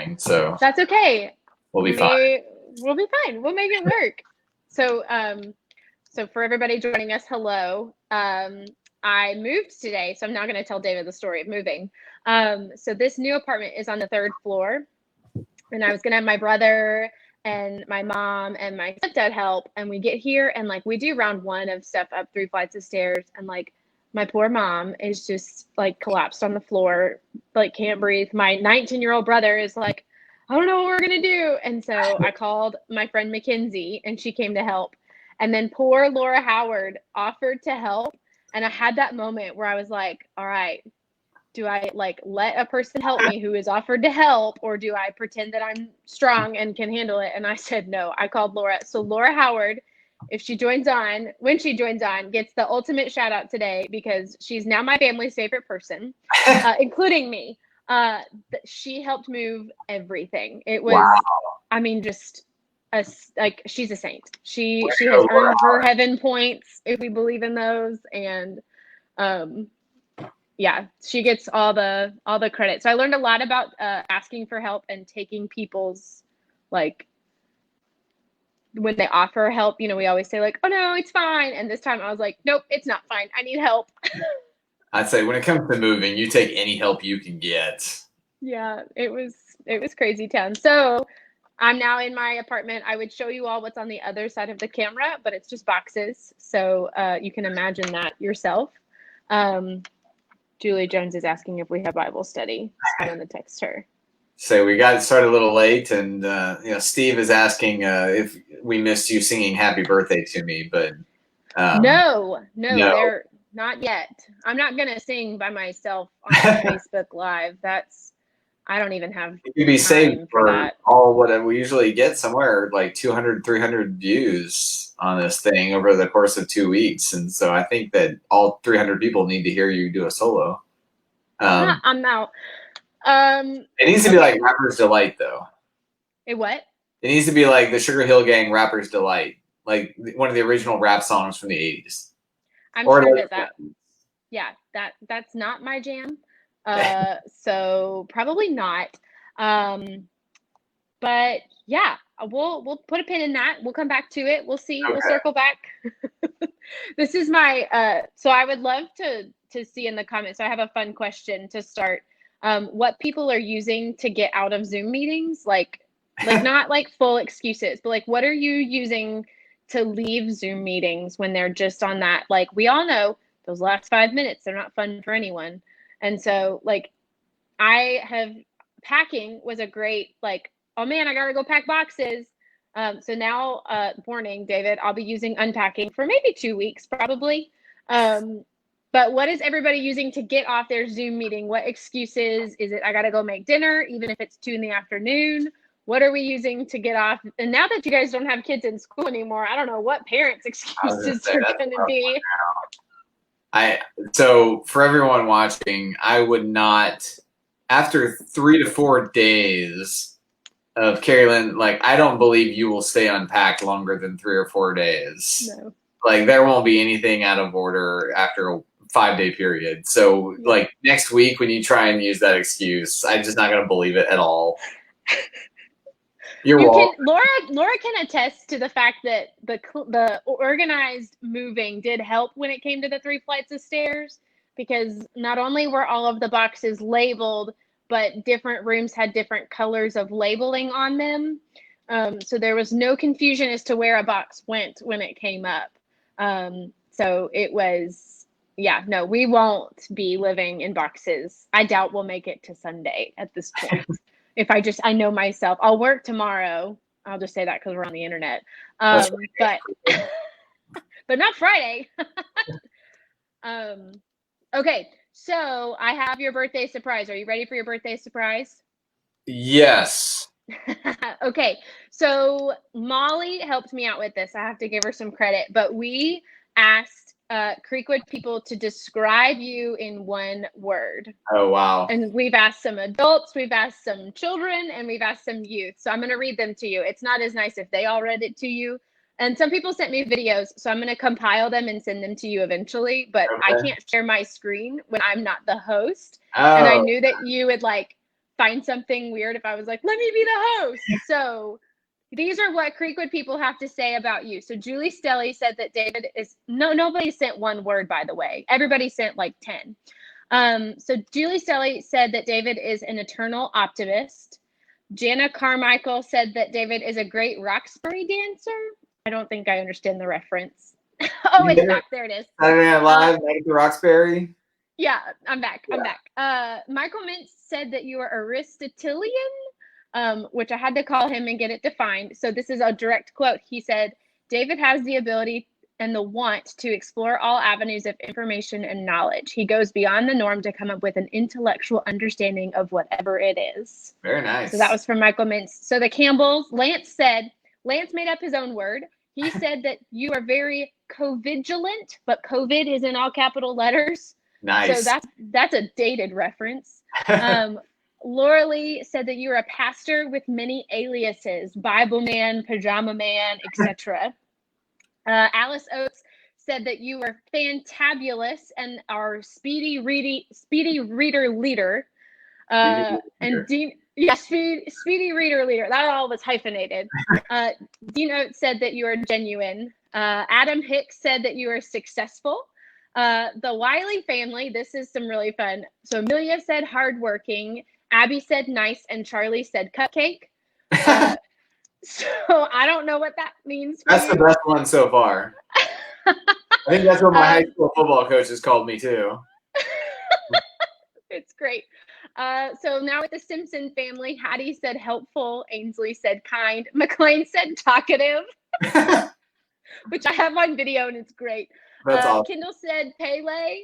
morning, so that's okay. we'll be fine. We'll be fine. We'll make it work. So, so for everybody joining us, hello. I moved today, so I'm now going to tell David the story of moving. So this new apartment is on the 3rd floor, and I was going to have my brother and my mom and my stepdad help, and we get here, and like we do round 1 of stuff up 3 flights of stairs, and like my poor mom is just like collapsed on the floor, like can't breathe. My 19-year-old brother is like, I don't know what we're going to do. And so I called my friend Mackenzie, and she came to help. And then poor Laura Howard offered to help. And I had that moment where I was like, all right, do I like let a person help me who is offered to help, or do I pretend that I'm strong and can handle it? And I said, no, I called Laura. So Laura Howard, if she joins on, when she joins on, gets the ultimate shout out today, because she's now my family's favorite person, including me. She helped move everything. It was, wow. I mean, just like she's a saint. She has earned her heaven points, if we believe in those, and yeah, she gets all the credit. So I learned a lot about asking for help and taking people's, like, when they offer help, you know, we always say like, oh no, it's fine. And this time I was like, nope, it's not fine. I need help. I'd say when it comes to moving, you take any help you can get. Yeah, it was crazy town. So I'm now in my apartment. I would show you all what's on the other side of the camera, but it's just boxes. So you can imagine that yourself. Julie Jones is asking if we have Bible study. I'm going to text her. So we got started a little late, and you know, Steve is asking if we missed you singing "Happy Birthday" to me, but no, they're not yet. I'm not gonna sing by myself on Facebook Live. I don't even have. You'd be saved for that. All what we usually get somewhere like 200, 300 views on this thing over the course of 2 weeks, and so I think that all 300 people need to hear you do a solo. I'm out. It needs to be like Rapper's Delight, though. It what? It needs to be like the Sugar Hill Gang Rapper's Delight, like one of the original rap songs from the 80s. I'm sure that's not my jam. So probably not. But yeah, we'll put a pin in that. We'll come back to it. We'll see. Okay. We'll circle back. This is my so I would love to see in the comments. So I have a fun question to start. What people are using to get out of Zoom meetings, like not like full excuses, but like what are you using to leave Zoom meetings when they're just on that? Like we all know those last 5 minutes, they're not fun for anyone. And so like packing was a great, like, oh man, I gotta go pack boxes. So now warning, David, I'll be using unpacking for maybe 2 weeks probably. But what is everybody using to get off their Zoom meeting? What excuses? Is it I got to go make dinner, even if it's 2 p.m? What are we using to get off? And now that you guys don't have kids in school anymore, I don't know what parents' excuses are going to be. So for everyone watching, I would not, after 3 to 4 days of Keri Lynn, like, I don't believe you will stay unpacked longer than 3 or 4 days. No. Like, there won't be anything out of order after a 5-day period. So like next week when you try and use that excuse, I'm just not going to believe it at all. Laura can attest to the fact that the organized moving did help when it came to the 3 flights of stairs, because not only were all of the boxes labeled, but different rooms had different colors of labeling on them. So there was no confusion as to where a box went when it came up. So it was, yeah, no, we won't be living in boxes. I doubt we'll make it to Sunday at this point. If I know myself, I'll work tomorrow. I'll just say that because we're on the internet. But not Friday. Okay, so I have your birthday surprise. Are you ready for your birthday surprise? Yes. Okay, so Molly helped me out with this. I have to give her some credit, but we asked Creekwood people to describe you in 1 word. Oh, wow. And we've asked some adults, we've asked some children, and we've asked some youth. So I'm going to read them to you. It's not as nice if they all read it to you. And some people sent me videos, so I'm going to compile them and send them to you eventually. But okay. I can't share my screen when I'm not the host. Oh. And I knew that you would like find something weird if I was like, let me be the host. So these are what Creekwood people have to say about you. So Julie Stelly said that David is nobody sent one word, by the way. Everybody sent like 10. So Julie Stelly said that David is an eternal optimist. Jana Carmichael said that David is a great Roxbury dancer. I don't think I understand the reference. Oh, it's back. There it is. Saturday Night Live, Night to Roxbury. Yeah, I'm back. I'm back. Michael Mintz said that you are Aristotelian, which I had to call him and get it defined. So this is a direct quote. He said, David has the ability and the want to explore all avenues of information and knowledge. He goes beyond the norm to come up with an intellectual understanding of whatever it is. Very nice. So that was from Michael Mintz. So the Campbells, Lance made up his own word. He said that you are very co-vigilant, but COVID is in all capital letters. Nice. So that's a dated reference. Laura Lee said that you're a pastor with many aliases, Bible man, pajama man, etc. Alice Oates said that you are fantabulous and are speedy reader leader. And Dean, speedy reader leader. That all was hyphenated. Dean Oates said that you are genuine. Adam Hicks said that you are successful. The Wiley family, this is some really fun. So Amelia said hardworking, Abby said nice, and Charlie said cupcake. So I don't know what that means. That's the best one so far. I think that's what my high school football coaches called me too. It's great. So now with the Simpson family, Hattie said helpful, Ainsley said kind, McLean said talkative, which I have on video and it's great. That's awesome. Kendall said Pele,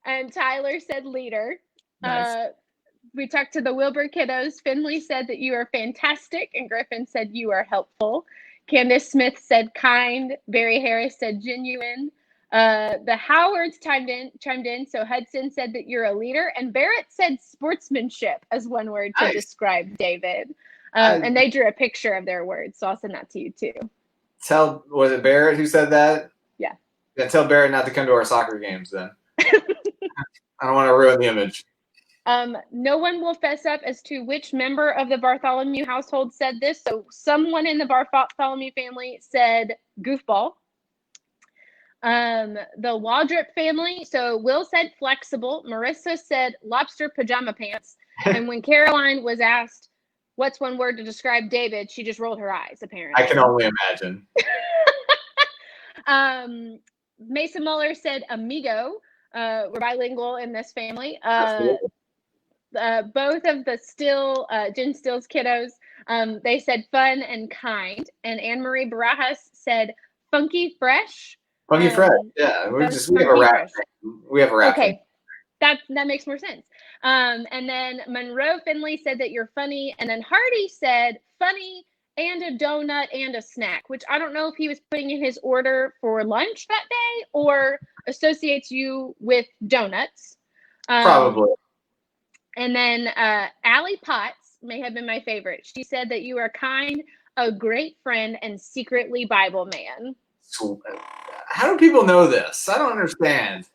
and Tyler said leader. Nice. We talked to the Wilbur kiddos. Finley said that you are fantastic, and Griffin said you are helpful. Candace Smith said kind. Barry Harris said genuine. The Howards chimed in. So Hudson said that you're a leader, and Barrett said sportsmanship as one word to describe David. And they drew a picture of their words, so I'll send that to you too. Was it Barrett who said that? Yeah. Yeah. Tell Barrett not to come to our soccer games then. I don't want to ruin the image. No one will fess up as to which member of the Bartholomew household said this. So someone in the Bartholomew family said goofball. The Waldrop family. So Will said flexible. Marissa said lobster pajama pants. And when Caroline was asked, what's one word to describe David, she just rolled her eyes, apparently. I can only imagine. Mason Muller said amigo. We're bilingual in this family. Both of the Jen Still's kiddos, they said fun and kind. And Anne-Marie Barajas said funky fresh. Funky fresh, yeah. We have a rap. We have a rap. Okay, that makes more sense. And then Monroe Finley said that you're funny, and then Hardy said funny and a donut and a snack, which I don't know if he was putting in his order for lunch that day or associates you with donuts. Probably. And then Allie Potts may have been my favorite. She said that you are kind, a great friend, and secretly Bible man. How do people know this? I don't understand.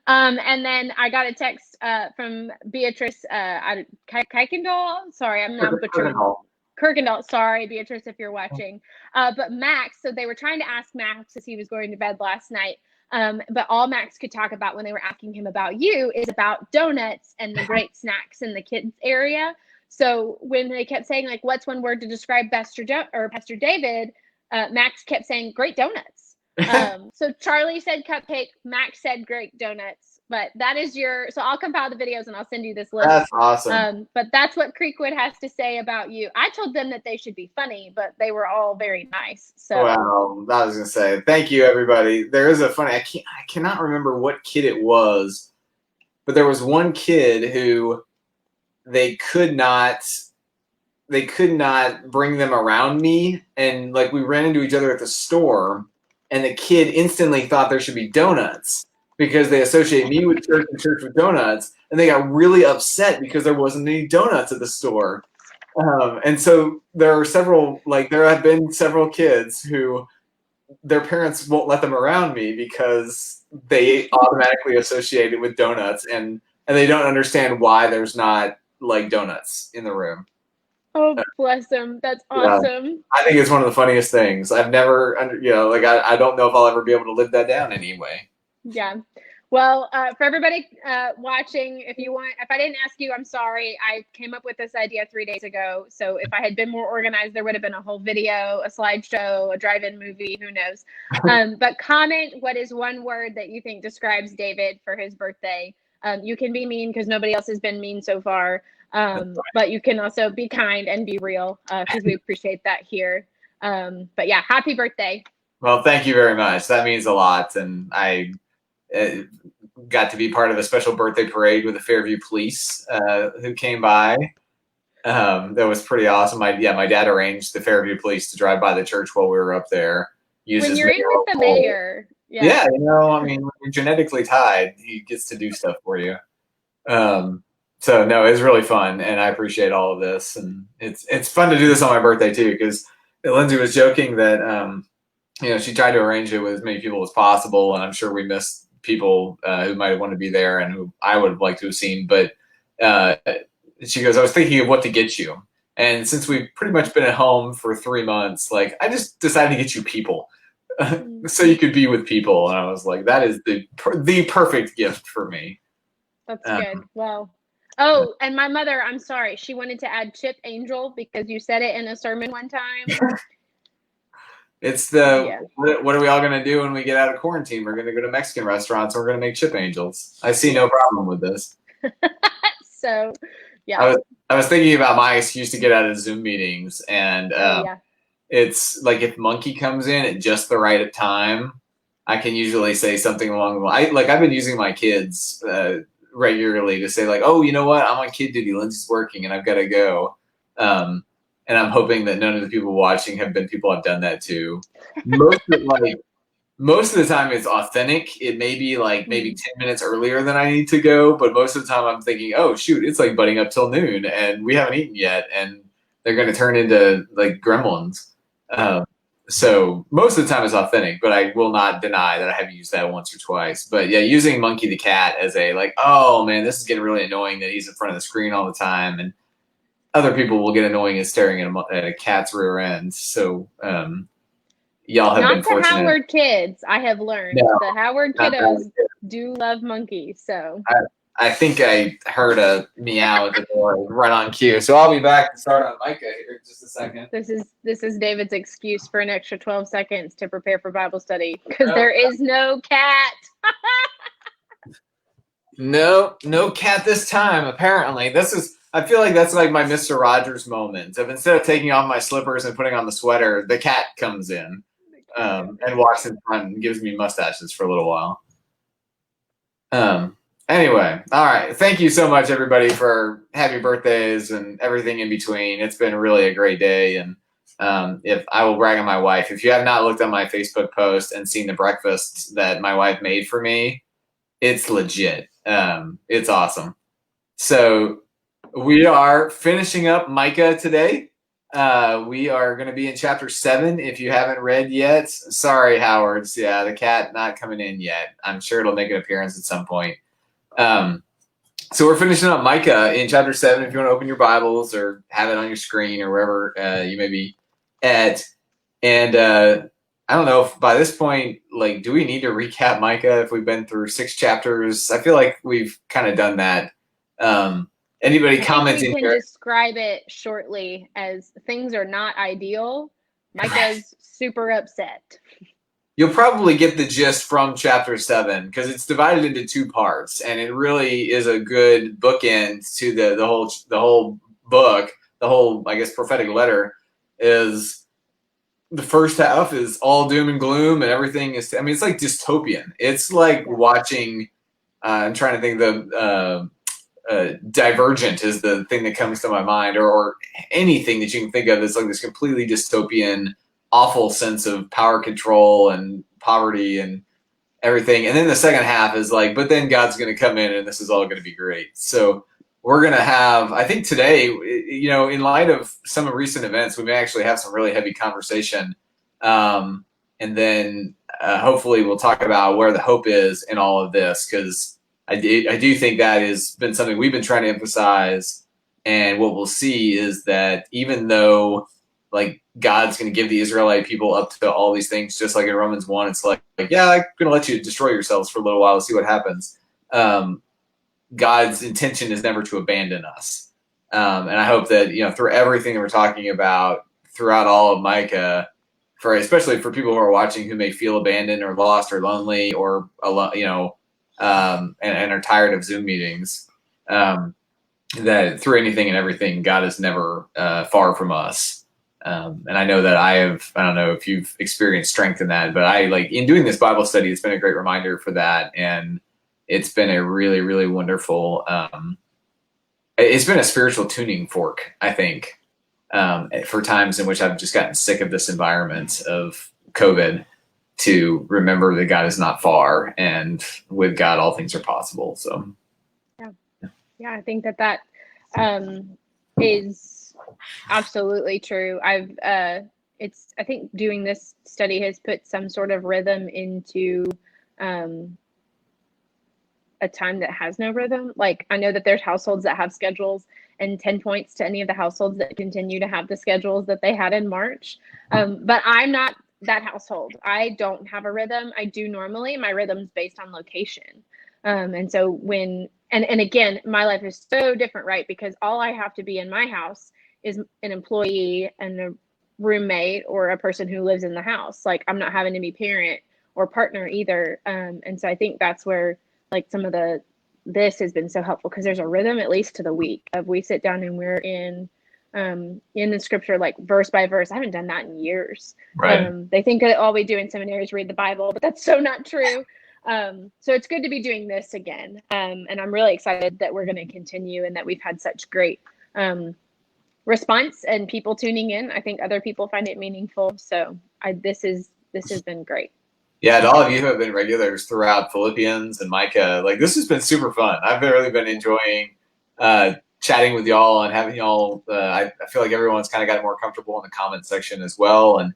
And then I got a text from Beatrice Kuykendall. Sorry, I'm not butchering. Kirkendall. Sorry, Beatrice, if you're watching. But Max, so they were trying to ask Max as he was going to bed last night. But all Max could talk about when they were asking him about you is about donuts and the great snacks in the kids area. So when they kept saying, like, what's one word to describe Pastor David, Max kept saying great donuts. So Charlie said cupcake, Max said great donuts. But that is so I'll compile the videos and I'll send you this list. That's awesome. But that's what Creekwood has to say about you. I told them that they should be funny, but they were all very nice. So well, I was gonna say thank you, everybody. There is a funny. I cannot remember what kid it was, but there was one kid who they could not bring them around me, and like we ran into each other at the store, and the kid instantly thought there should be donuts because they associate me with church and church with donuts, and they got really upset because there wasn't any donuts at the store. And so there have been several kids who their parents won't let them around me because they automatically associate it with donuts, and they don't understand why there's not like donuts in the room. Oh, bless him. That's awesome. I think it's one of the funniest things. I've never, like I don't know if I'll ever be able to live that down anyway. Yeah. Well, for everybody watching, if I didn't ask you, I'm sorry. I came up with this idea 3 days ago. So if I had been more organized, there would have been a whole video, a slideshow, a drive-in movie, who knows. But comment what is one word that you think describes David for his birthday. You can be mean because nobody else has been mean so far. But you can also be kind and be real because we appreciate that here. But yeah, happy birthday. Well, thank you very much. That means a lot. And I got to be part of a special birthday parade with the Fairview Police who came by. That was pretty awesome. My dad arranged the Fairview Police to drive by the church while we were up there. When you're in with the mayor. Yeah, I mean, when you're genetically tied, he gets to do stuff for you. So no, it's really fun, and I appreciate all of this. And it's fun to do this on my birthday too, because Lindsay was joking that she tried to arrange it with as many people as possible, and I'm sure we missed people who might want to be there and who I would have liked to have seen. But she goes, I was thinking of what to get you, and since we've pretty much been at home for 3 months, like I just decided to get you people. So you could be with people, and I was like, that is the perfect gift for me. That's good. Well, oh, and my mother, I'm sorry, she wanted to add Chip Angel because you said it in a sermon one time. It's what are we all going to do when we get out of quarantine? We're going to go to Mexican restaurants and we're going to make chip angels. I see no problem with this. So, yeah. I was thinking about my excuse to get out of Zoom meetings, and it's like if Monkey comes in at just the right time, I can usually say something along the line. I've been using my kids regularly to say like, oh, you know what? I'm on kid duty. Lindsay's working and I've got to go. And I'm hoping that none of the people watching have been people I've done that to. Most of the time it's authentic. It may be like maybe 10 minutes earlier than I need to go, but most of the time I'm thinking, oh shoot, it's like butting up till noon and we haven't eaten yet, and they're going to turn into like gremlins. So most of the time it's authentic, but I will not deny that I have used that once or twice. But yeah, using Monkey the cat as a like, oh man, this is getting really annoying that he's in front of the screen all the time, and other people will get annoying at staring at a cat's rear end. So y'all have not been fortunate. Not the Howard kids, I have learned. No, the Howard kiddos do love Monkey. So I think I heard a meow at the door right on cue. So I'll be back to start on Micah here in just a second. This is David's excuse for an extra 12 seconds to prepare for Bible study because there is no cat. No cat this time, apparently. I feel like that's like my Mr. Rogers moment of instead of taking off my slippers and putting on the sweater, the cat comes in and walks in front and gives me mustaches for a little while. Anyway, all right. Thank you so much, everybody, for happy birthdays and everything in between. It's been really a great day. And if I will brag on my wife, if you have not looked at my Facebook post and seen the breakfast that my wife made for me, it's legit. It's awesome. So we are finishing up Micah today. We are going to be in chapter 7. If you haven't read yet, sorry, Howard. Yeah, the cat not coming in yet. I'm sure it'll make an appearance at some point. So we're finishing up Micah in chapter 7. If you want to open your Bibles or have it on your screen or wherever you may be at. And I don't know if by this point, like, do we need to recap Micah if we've been through 6 chapters? I feel like we've kind of done that. Anybody commenting here? We can describe it shortly as things are not ideal. Micah's super upset. You'll probably get the gist from chapter 7 because it's divided into 2 parts, and it really is a good bookend to the whole book. The whole, I guess, prophetic letter is the first half is all doom and gloom, and everything is. I mean, it's like dystopian. It's like watching. I'm trying to think the. Divergent is the thing that comes to my mind, or anything that you can think of that's like this completely dystopian, awful sense of power control and poverty and everything. And then the second half is like, but then God's going to come in and this is all going to be great. So we're going to have, I think today, in light of some recent events, we may actually have some really heavy conversation. And then hopefully we'll talk about where the hope is in all of this, because I do think that has been something we've been trying to emphasize And what we'll see is that even though like God's going to give the Israelite people up to all these things, just like in Romans 1, it's like yeah, I'm going to let you destroy yourselves for a little while to see what happens. God's intention is never to abandon us. And I hope that, through everything that we're talking about throughout all of Micah, especially for people who are watching who may feel abandoned or lost or lonely or alone, and are tired of Zoom meetings, that through anything and everything, God is never far from us. And I know that I don't know if you've experienced strength in that, but in doing this Bible study, it's been a great reminder for that. And it's been a really, really wonderful, it's been a spiritual tuning fork, I think, for times in which I've just gotten sick of this environment of COVID, to remember that God is not far, and with God, all things are possible. So, yeah, I think that is absolutely true. I think doing this study has put some sort of rhythm into a time that has no rhythm. Like, I know that there's households that have schedules, and 10 points to any of the households that continue to have the schedules that they had in March. But I'm not that household. I don't have a rhythm. I do normally. My rhythm's based on location. And so and again, my life is so different, right? Because all I have to be in my house is an employee and a roommate or a person who lives in the house. Like, I'm not having to be parent or partner either. And so I think that's where like some of this has been so helpful, because there's a rhythm, at least to the week, of we sit down and we're in the scripture, like verse by verse. I haven't done that in years. right. They think that all we do in seminary is read the Bible, but that's so not true. So it's good to be doing this again. And I'm really excited that we're going to continue, and that we've had such great response and people tuning in. I think other people find it meaningful. So this has been great. Yeah, and all of you who have been regulars throughout Philippians and Micah, this has been super fun. I've really been enjoying chatting with y'all and having y'all. I feel like everyone's kind of got more comfortable in the comment section as well. And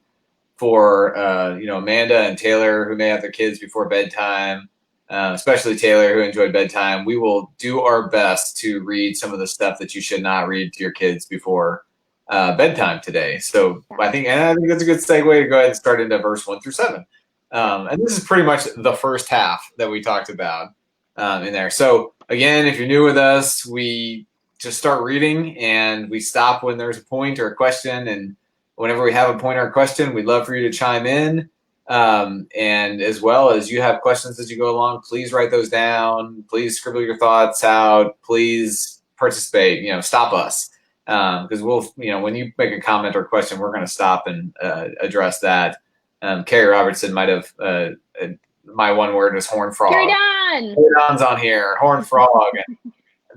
for Amanda and Taylor, who may have their kids before bedtime, especially Taylor, who enjoyed bedtime, we will do our best to read some of the stuff that you should not read to your kids before bedtime today. So I think that's a good segue to go ahead and start into verse 1 through 7. And this is pretty much the first half that we talked about in there. So again, if you're new with us, we just start reading and we stop when there's a point or a question. And whenever we have a point or a question, we'd love for you to chime in. And as well as you have questions as you go along, please write those down. Please scribble your thoughts out. Please participate. Stop us, because we'll, when you make a comment or question, we're going to stop and address that. Keri Robertson might have, my one word was horn frog. Keri Don's on here, horn frog. And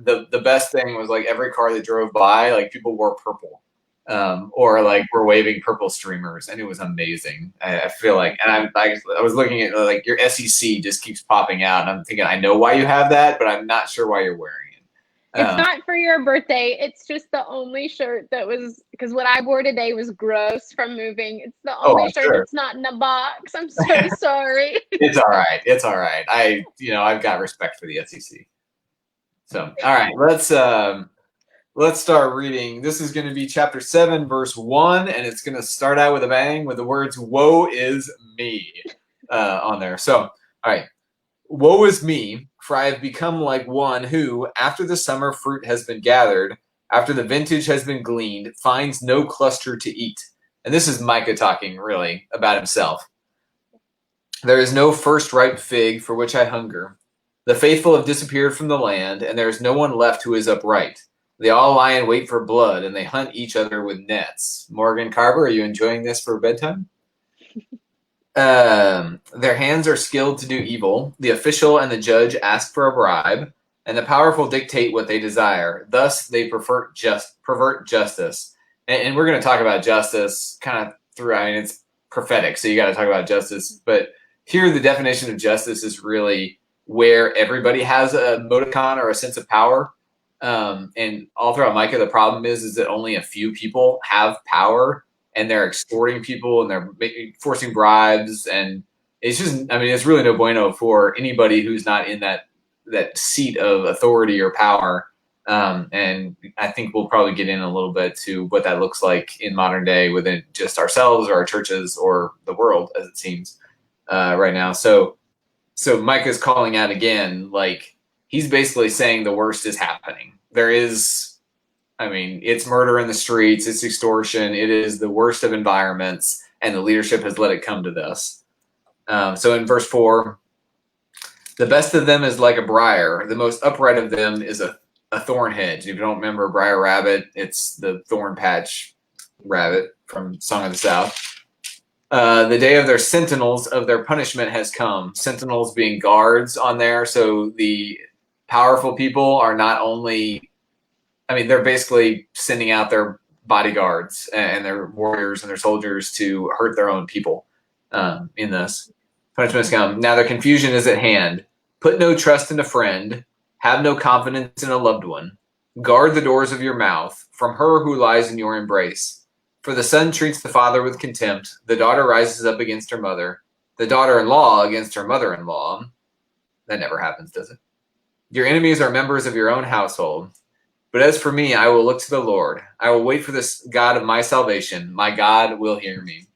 the best thing was every car that drove by, people wore purple, or were waving purple streamers, and it was amazing. I feel like, and I was looking at your SEC just keeps popping out, and I'm thinking, I know why you have that, but I'm not sure why you're wearing it. It's not for your birthday. It's just the only shirt that was, because what I wore today was gross from moving. It's the only shirt that's not in a box. I'm so sorry. It's all right. It's all right. I've got respect for the SEC. So, all right, let's start reading. This is going to be chapter 7, verse 1, and it's going to start out with a bang with the words, "Woe is me," on there. So, all right. Woe is me, for I have become like one who, after the summer fruit has been gathered, after the vintage has been gleaned, finds no cluster to eat. And this is Micah talking, really, about himself. There is no first ripe fig for which I hunger. The faithful have disappeared from the land, and there is no one left who is upright. They all lie in wait for blood, and they hunt each other with nets. Morgan Carver, are you enjoying this for bedtime? Their hands are skilled to do evil. The official and the judge ask for a bribe, and the powerful dictate what they desire. Thus, they pervert justice. And we're going to talk about justice kind of through. It's prophetic, so you got to talk about justice. But here, the definition of justice is really where everybody has a modicon or a sense of power. And all throughout Micah, the problem is that only a few people have power. And they're extorting people, and they're forcing bribes, and it's just, it's really no bueno for anybody who's not in that seat of authority or power. And I think we'll probably get in a little bit to what that looks like in modern day within just ourselves or our churches or the world, as it seems right now. So Micah's calling out again, like he's basically saying the worst is happening. There is, I mean, it's murder in the streets, it's extortion, it is the worst of environments, and the leadership has let it come to this. So in verse 4, the best of them is like a briar. The most upright of them is a thorn hedge. If you don't remember Briar Rabbit, it's the thorn patch rabbit from Song of the South. The day of their sentinels of their punishment has come. Sentinels being guards on there. So the powerful people are not only, I mean, they're basically sending out their bodyguards and their warriors and their soldiers to hurt their own people in this. Punishment has come. Now their confusion is at hand. Put no trust in a friend. Have no confidence in a loved one. Guard the doors of your mouth from her who lies in your embrace. For the son treats the father with contempt. The daughter rises up against her mother. The daughter-in-law against her mother-in-law. That never happens, does it? Your enemies are members of your own household. But as for me, I will look to the Lord. I will wait for this God of my salvation. My God will hear me.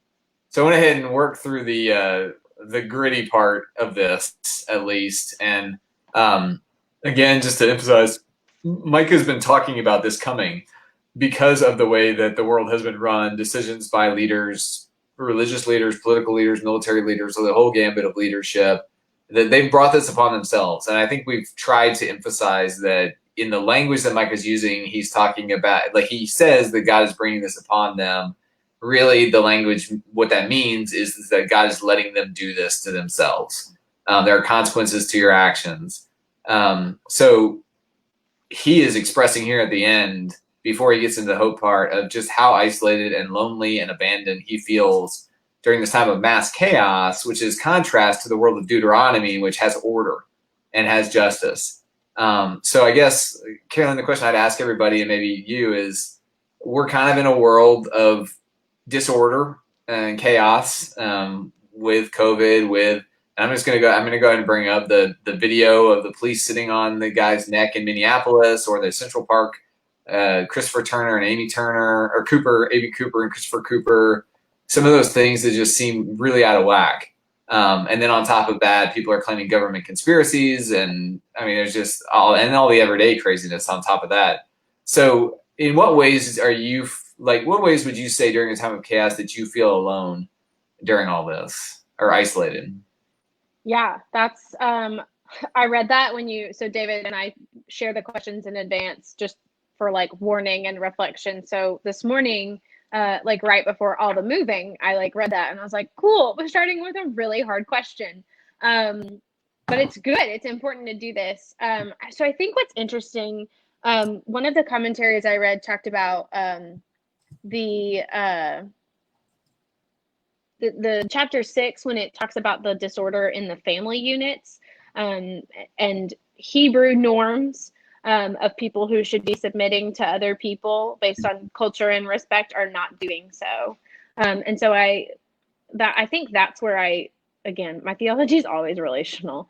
So I went ahead and worked through the gritty part of this, at least. And again, just to emphasize, Micah's been talking about this coming because of the way that the world has been run, decisions by leaders, religious leaders, political leaders, military leaders, so the whole gambit of leadership, that they've brought this upon themselves. And I think we've tried to emphasize that in the language that Micah's using, he's talking about, like he says that God is bringing this upon them. Really, the language, what that means is that God is letting them do this to themselves. There are consequences to your actions. So he is expressing here at the end, before he gets into the hope part, of just how isolated and lonely and abandoned he feels during this time of mass chaos, which is contrast to the world of Deuteronomy, which has order and has justice. So I guess, Carolyn, the question I'd ask everybody, and maybe you, is we're kind of in a world of disorder and chaos with COVID, with, and I'm going to go ahead and bring up the video of the police sitting on the guy's neck in Minneapolis, or the Central Park, Christopher Turner and Amy Turner, or Amy Cooper and Christopher Cooper, some of those things that just seem really out of whack. And then on top of that, people are claiming government conspiracies, and I mean, there's just all the everyday craziness on top of that. So in what ways are you, what ways would you say during a time of chaos that you feel alone during all this, or isolated? Yeah, that's, I read that so David and I share the questions in advance just for warning and reflection. So this morning, right before all the moving, I read that and I was like, cool, we're starting with a really hard question. But it's good. It's important to do this. So I think what's interesting, one of the commentaries I read talked about the chapter 6, when it talks about the disorder in the family units, and Hebrew norms of people who should be submitting to other people based on culture and respect are not doing so. And so I think that's where again, my theology is always relational.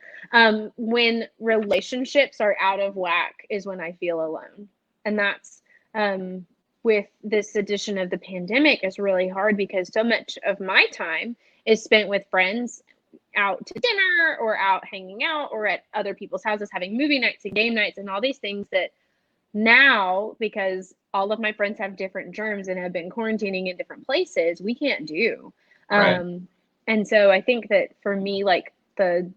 When relationships are out of whack is when I feel alone. And that's, with this edition of the pandemic, is really hard because so much of my time is spent with friends out to dinner or out hanging out or at other people's houses, having movie nights and game nights and all these things that now, because all of my friends have different germs and have been quarantining in different places, we can't do. Right. And so I think that for me, the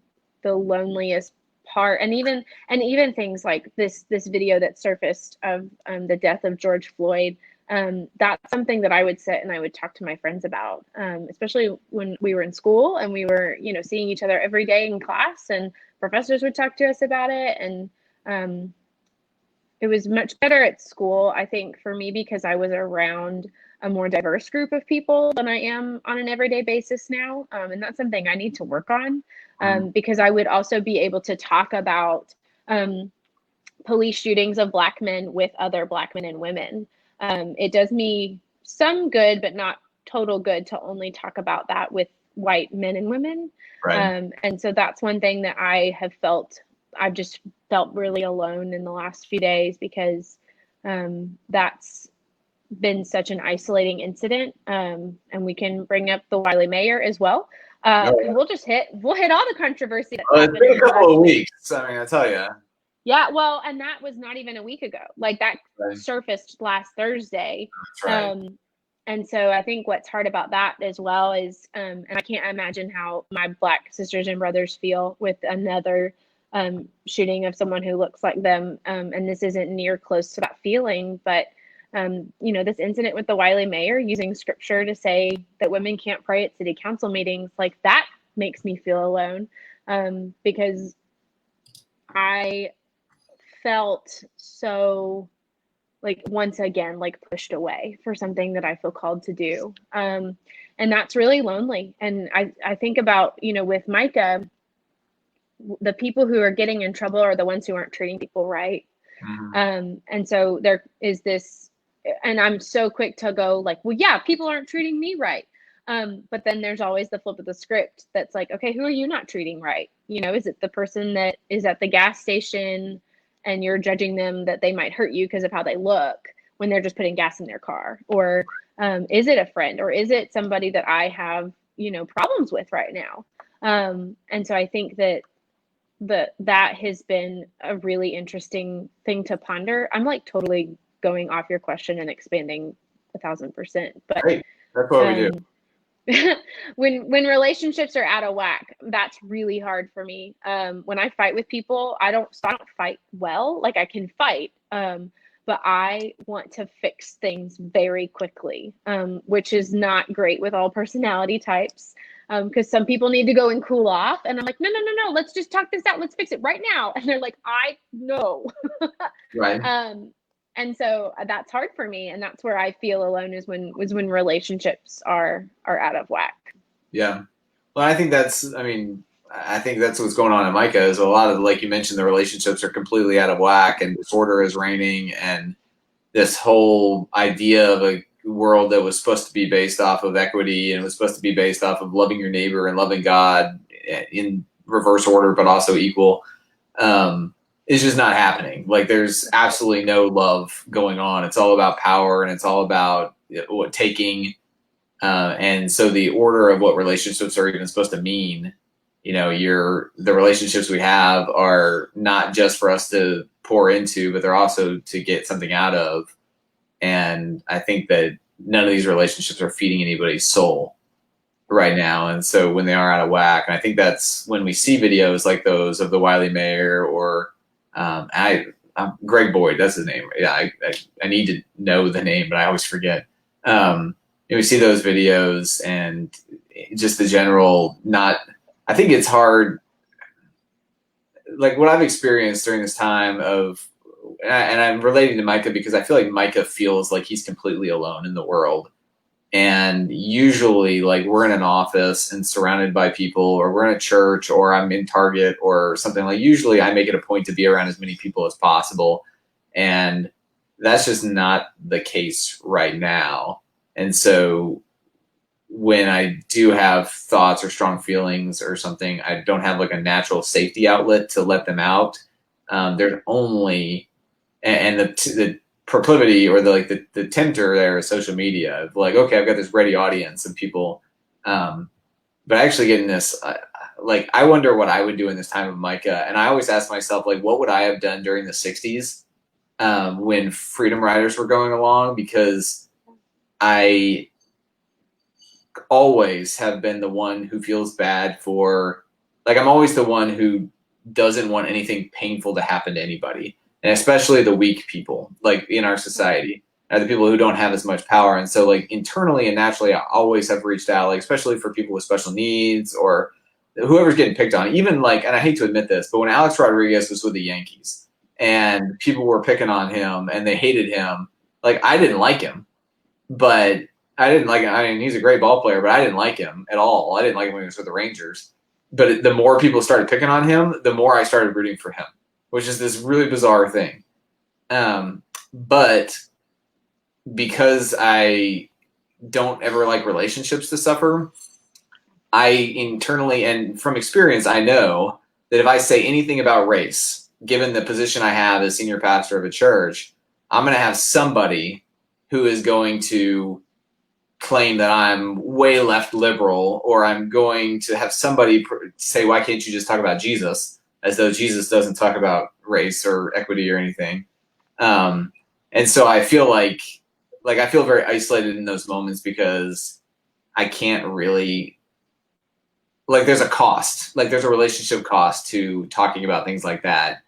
loneliest part, and even things like this video that surfaced of the death of George Floyd, that's something that I would sit and I would talk to my friends about, especially when we were in school and we were, seeing each other every day in class, and professors would talk to us about it. And it was much better at school, I think, for me, because I was around a more diverse group of people than I am on an everyday basis now. And that's something I need to work on, because I would also be able to talk about police shootings of Black men with other Black men and women. It does me some good, but not total good, to only talk about that with white men and women. Right. And so that's one thing that I have felt I've just felt really alone in the last few days because that's been such an isolating incident. And we can bring up the Wiley Mayor as well. Because we'll hit all the controversy that's It's been a couple of weeks. I mean, I tell you. Yeah, well, and that was not even a week ago. Like that surfaced last Thursday. That's right. And so I think what's hard about that as well is, and I can't imagine how my Black sisters and brothers feel with another shooting of someone who looks like them. And this isn't near close to that feeling, but this incident with the Wiley Mayor using scripture to say that women can't pray at city council meetings, like that makes me feel alone, because I felt so once again pushed away for something that I feel called to do, and that's really lonely. And I think about with Micah, the people who are getting in trouble are the ones who aren't treating people right. Mm-hmm. And so there is this, and I'm so quick to go well, yeah, people aren't treating me right. But then there's always the flip of the script that's okay, who are you not treating right? Is it the person that is at the gas station and you're judging them that they might hurt you because of how they look when they're just putting gas in their car? Or is it a friend? Or is it somebody that I have, problems with right now? And so I think that that has been a really interesting thing to ponder. I'm totally going off your question and expanding 1,000%. But great. That's what we do. when relationships are out of whack, that's really hard for me. When I fight with people, I don't fight well. I can fight, but I want to fix things very quickly, which is not great with all personality types, because some people need to go and cool off, and I'm no, let's just talk this out, let's fix it right now, and they're I know. Right. And so that's hard for me, and that's where I feel alone is when relationships are out of whack. Yeah, well, I think that's what's going on in Micah is a lot of, like you mentioned, the relationships are completely out of whack and disorder is reigning, and this whole idea of a world that was supposed to be based off of equity and was supposed to be based off of loving your neighbor and loving God in reverse order, but also equal. Is just not happening. There's absolutely no love going on. It's all about power and it's all about what taking. And so the order of what relationships are even supposed to mean, the relationships we have are not just for us to pour into, but they're also to get something out of. And I think that none of these relationships are feeding anybody's soul right now. And so when they are out of whack, and I think that's when we see videos like those of the Wiley Mayor or Greg Boyd, that's his name. Yeah, I need to know the name, but I always forget. We see those videos and just the general I think it's hard. What I've experienced during this time and I'm relating to Micah because I feel like Micah feels like he's completely alone in the world. And usually we're in an office and surrounded by people, or we're in a church, or I'm in Target or something. Usually I make it a point to be around as many people as possible. And that's just not the case right now. And so when I do have thoughts or strong feelings or something, I don't have a natural safety outlet to let them out. There's only, and the proclivity or the tempter there is social media. Okay, I've got this ready audience of people, but actually getting this, I wonder what I would do in this time of Micah. And I always ask myself, what would I have done during the 60s when Freedom Riders were going along? Because I always have been the one who feels bad for, I'm always the one who doesn't want anything painful to happen to anybody. And especially the weak people, in our society, the people who don't have as much power. And so, internally and naturally, I always have reached out, especially for people with special needs or whoever's getting picked on. Even and I hate to admit this, but when Alex Rodriguez was with the Yankees and people were picking on him and they hated him, I didn't like him, but I didn't like him. I mean, he's a great ball player, but I didn't like him at all. I didn't like him when he was with the Rangers. But the more people started picking on him, the more I started rooting for him, which is this really bizarre thing. But because I don't ever like relationships to suffer, I internally and from experience, I know that if I say anything about race, given the position I have as senior pastor of a church, I'm going to have somebody who is going to claim that I'm way left liberal, or I'm going to have somebody say, why can't you just talk about Jesus, as though Jesus doesn't talk about race or equity or anything. And so I feel like I feel very isolated in those moments because I can't really, like, there's a cost, like there's a relationship cost to talking about things like that.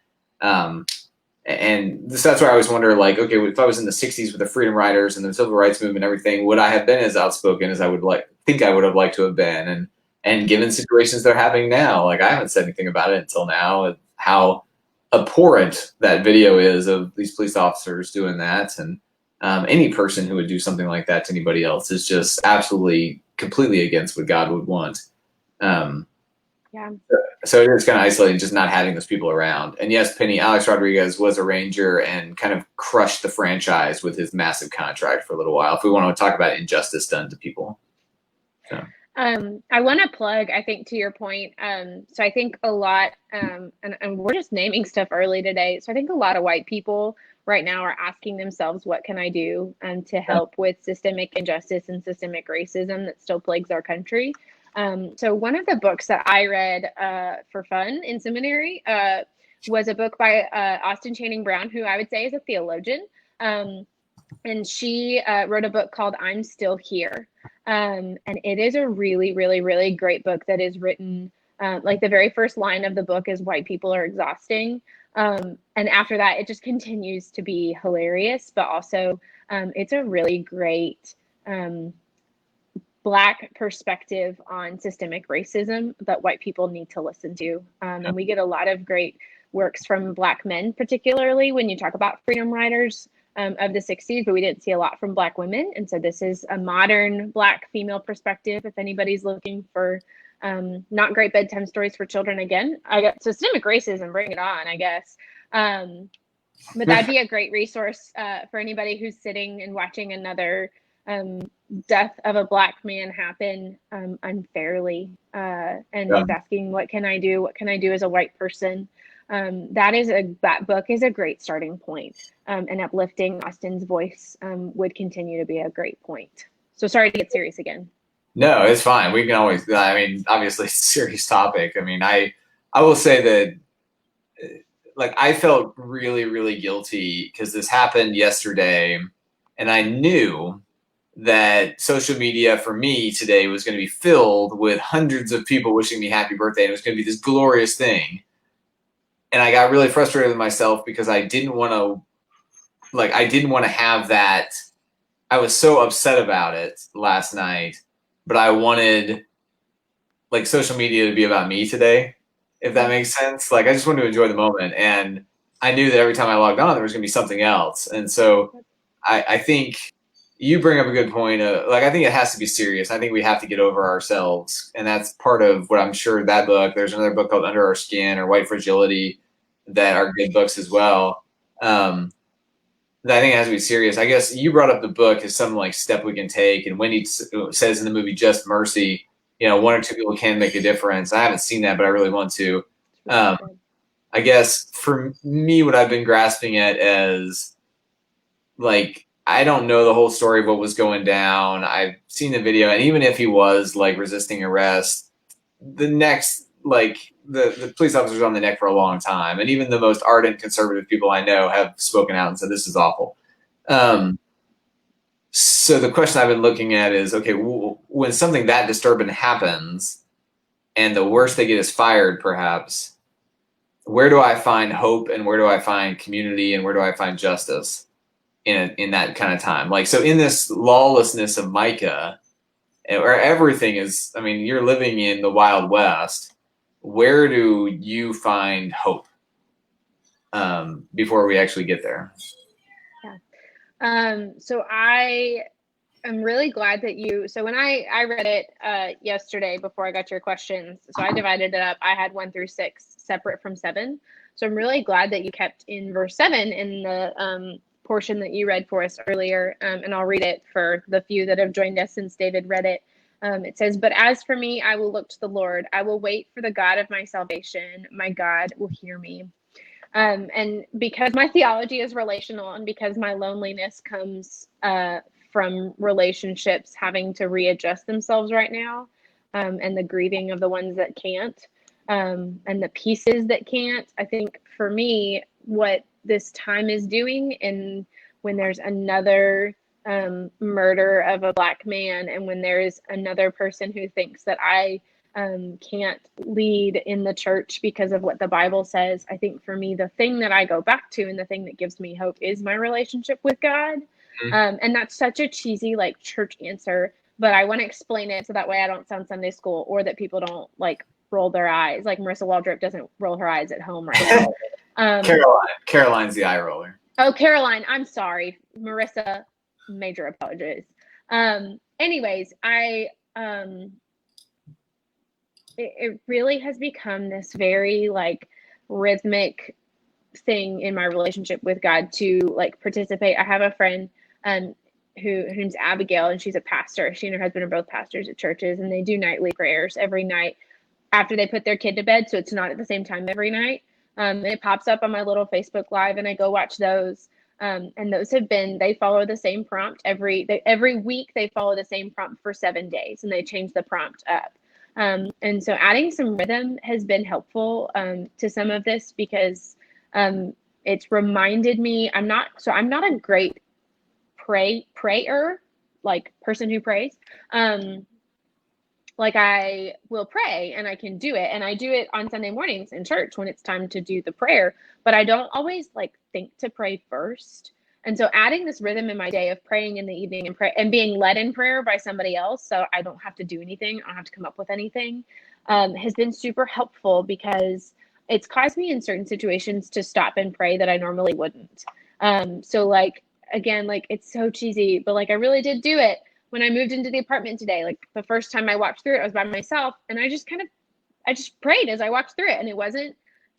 And so that's why I always wonder, like, okay, if I was in the 60s with the Freedom Riders and the Civil Rights Movement and everything, would I have been as outspoken as I would think I would have liked to have been? And given situations they're having now, like, I haven't said anything about it until now, how abhorrent that video is of these police officers doing that. And any person who would do something like that to anybody else is just absolutely, completely against what God would want. Yeah. So it is kind of isolating just not having those people around. And yes, Penny, Alex Rodriguez was a Ranger and kind of crushed the franchise with his massive contract for a little while, if we want to talk about injustice done to people. So. I want to plug, I think, to your point. So I think a lot, and we're just naming stuff early today. So I think a lot of white people right now are asking themselves, what can I do to help with systemic injustice and systemic racism that still plagues our country? So one of the books that I read for fun in seminary was a book by Austin Channing Brown, who I would say is a theologian. And she wrote a book called I'm Still Here. And it is a really, really, really great book that is written, like the very first line of the book is white people are exhausting. And after that, it just continues to be hilarious, but also it's a really great Black perspective on systemic racism that white people need to listen to. And we get a lot of great works from Black men, particularly when you talk about freedom riders of the 60s, but we didn't see a lot from Black women. And so this is a modern Black female perspective. If anybody's looking for not great bedtime stories for children, again, I got systemic racism, bring it on, I guess. But that'd be a great resource for anybody who's sitting and watching another death of a Black man happen unfairly and is asking, what can I do? What can I do as a white person? That book is a great starting point, and uplifting Austin's voice would continue to be a great point. So sorry to get serious again. No, it's fine. We can always, I mean, obviously it's a serious topic. I mean, I will say that, like, I felt really, really guilty because this happened yesterday, and I knew that social media for me today was going to be filled with hundreds of people wishing me happy birthday, and it was going to be this glorious thing. And I got really frustrated with myself because I didn't want to have that. I was so upset about it last night, but I wanted, like, social media to be about me today, if that makes sense. Like, I just wanted to enjoy the moment. And I knew that every time I logged on, there was going to be something else. And so I think you bring up a good point. Like, I think it has to be serious. I think we have to get over ourselves. And that's part of what I'm sure that book, there's another book called Under Our Skin or White Fragility that are good books as well. That I think it has to be serious. I guess you brought up the book as some, like, step we can take. And Wendy says in the movie Just Mercy, you know, one or two people can make a difference. I haven't seen that, but I really want to. I guess for me, what I've been grasping at as, like, I don't know the whole story of what was going down. I've seen the video, and even if he was, like, resisting arrest, the next, like, the police officers on the neck for a long time, and even the most ardent conservative people I know have spoken out and said this is awful. So the question I've been looking at is, okay, when something that disturbing happens, and the worst they get is fired, perhaps, where do I find hope, and where do I find community, and where do I find justice in that kind of time? Like, so in this lawlessness of Micah, where everything is, I mean, you're living in the Wild West, where do you find hope before we actually get there? Yeah. So I am really glad that so when I read it yesterday before I got your questions, so I divided it up. I had 1 through 6 separate from 7. So I'm really glad that you kept in verse 7 in the portion that you read for us earlier. And I'll read it for the few that have joined us since David read it. It says, "But as for me, I will look to the Lord. I will wait for the God of my salvation. My God will hear me." And because my theology is relational, and because my loneliness comes from relationships having to readjust themselves right now, and the grieving of the ones that can't, and the pieces that can't, I think for me, what this time is doing, and when there's another murder of a Black man, and when there is another person who thinks that I can't lead in the church because of what the Bible says, I think for me, the thing that I go back to and the thing that gives me hope is my relationship with God. And that's such a cheesy, like, church answer, but I want to explain it so that way I don't sound Sunday school, or that people don't like roll their eyes. Like Marissa Waldrop doesn't roll her eyes at home right now. Caroline's the eye roller. Oh, Caroline, I'm sorry. Marissa, major apologies. Anyways, it really has become this very like rhythmic thing in my relationship with God to like participate. I have a friend her name's Abigail, and she's a pastor. She and her husband are both pastors at churches, and they do nightly prayers every night after they put their kid to bed. So it's not at the same time every night. And it pops up on my little Facebook Live, and I go watch those. And those have been, they follow the same prompt every week. They follow the same prompt for 7 days, and they change the prompt up. And so adding some rhythm has been helpful to some of this, because it's reminded me I'm not a great prayer, like person who prays. Like I will pray and I can do it, and I do it on Sunday mornings in church when it's time to do the prayer, but I don't always like think to pray first. And so adding this rhythm in my day of praying in the evening and pray and being led in prayer by somebody else, so I don't have to do anything, I don't have to come up with anything, has been super helpful, because it's caused me in certain situations to stop and pray that I normally wouldn't. So like, again, like it's so cheesy, but like I really did do it when I moved into the apartment today. Like the first time I walked through it, I was by myself, and I just prayed as I walked through it, and it wasn't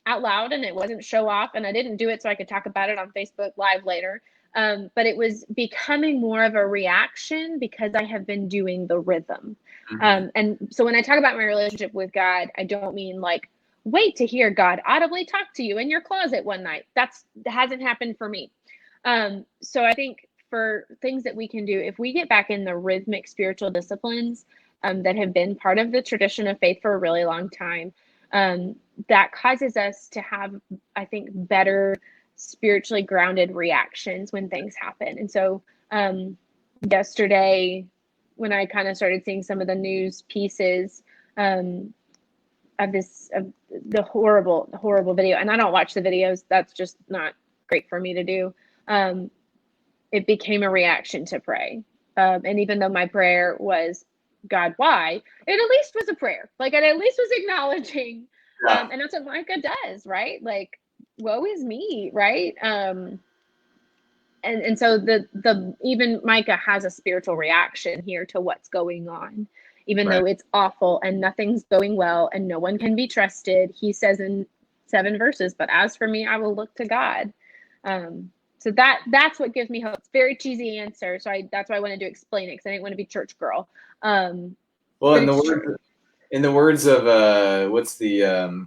out loud and it wasn't show off, and I didn't do it so I could talk about it on Facebook Live later. But it was becoming more of a reaction because I have been doing the rhythm. And so when I talk about my relationship with God, I don't mean like wait to hear God audibly talk to you in your closet one night. That hasn't happened for me. So I think for things that we can do, if we get back in the rhythmic spiritual disciplines that have been part of the tradition of faith for a really long time, that causes us to have, I think, better spiritually grounded reactions when things happen. And so yesterday, when I kind of started seeing some of the news pieces of the horrible video, and I don't watch the videos, that's just not great for me to do. It became a reaction to pray. And even though my prayer was, God, why? It at least was a prayer. Like it at least was acknowledging. And that's what Micah does, right? Like, woe is me, right? And so the even Micah has a spiritual reaction here to what's going on, even though it's awful and nothing's going well and no one can be trusted. He says in 7 verses, but as for me, I will look to God. So that's what gives me hope. It's a very cheesy answer, so that's why I wanted to explain it, because I didn't want to be church girl. Well, in the words of what's the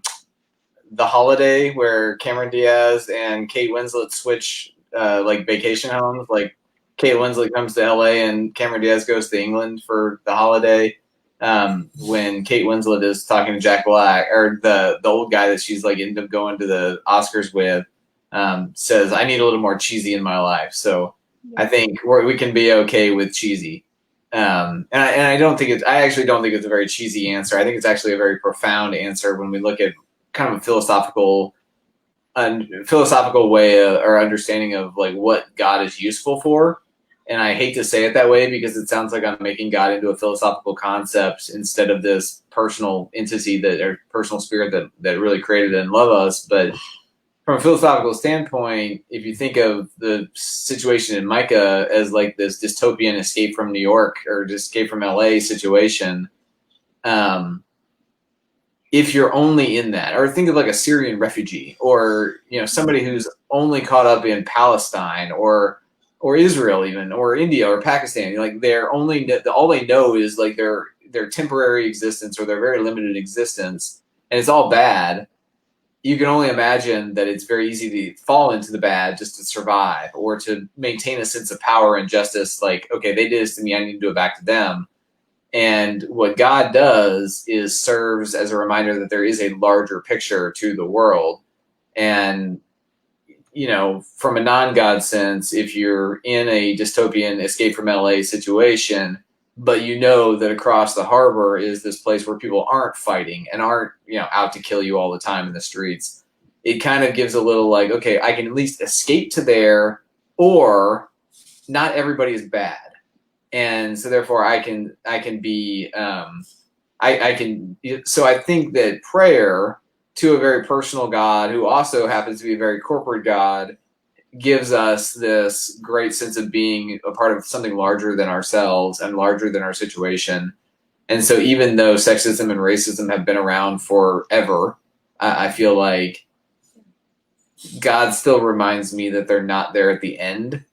Holiday, where Cameron Diaz and Kate Winslet switch like vacation homes. Like Kate Winslet comes to LA and Cameron Diaz goes to England for the holiday. When Kate Winslet is talking to Jack Black, or the old guy that she's like ended up going to the Oscars with, says, I need a little more cheesy in my life. So I think we can be okay with cheesy. And I actually don't think it's a very cheesy answer. I think it's actually a very profound answer when we look at kind of a philosophical way or understanding of like what God is useful for. And I hate to say it that way because it sounds like I'm making God into a philosophical concept instead of this personal entity or personal spirit that really created and loved us. But from a philosophical standpoint, if you think of the situation in Micah as like this dystopian escape from New York or escape from LA situation, if you're only in that, or think of like a Syrian refugee, or somebody who's only caught up in Palestine or Israel even, or India or Pakistan, like all they know is like they're their temporary existence or their very limited existence, and it's all bad, you can only imagine that it's very easy to fall into the bad just to survive or to maintain a sense of power and justice. Like, okay, they did this to me, I need to do it back to them. And what God does is serves as a reminder that there is a larger picture to the world. And, you know, from a non-God sense, if you're in a dystopian escape from LA situation, but you know that across the harbor is this place where people aren't fighting and aren't, you know, out to kill you all the time in the streets, it kind of gives a little like, okay, I can at least escape to there, or not everybody is bad. And so therefore I can be, I can, so I think that prayer to a very personal God who also happens to be a very corporate God gives us this great sense of being a part of something larger than ourselves and larger than our situation. And so even though sexism and racism have been around forever, I feel like God still reminds me that they're not there at the end.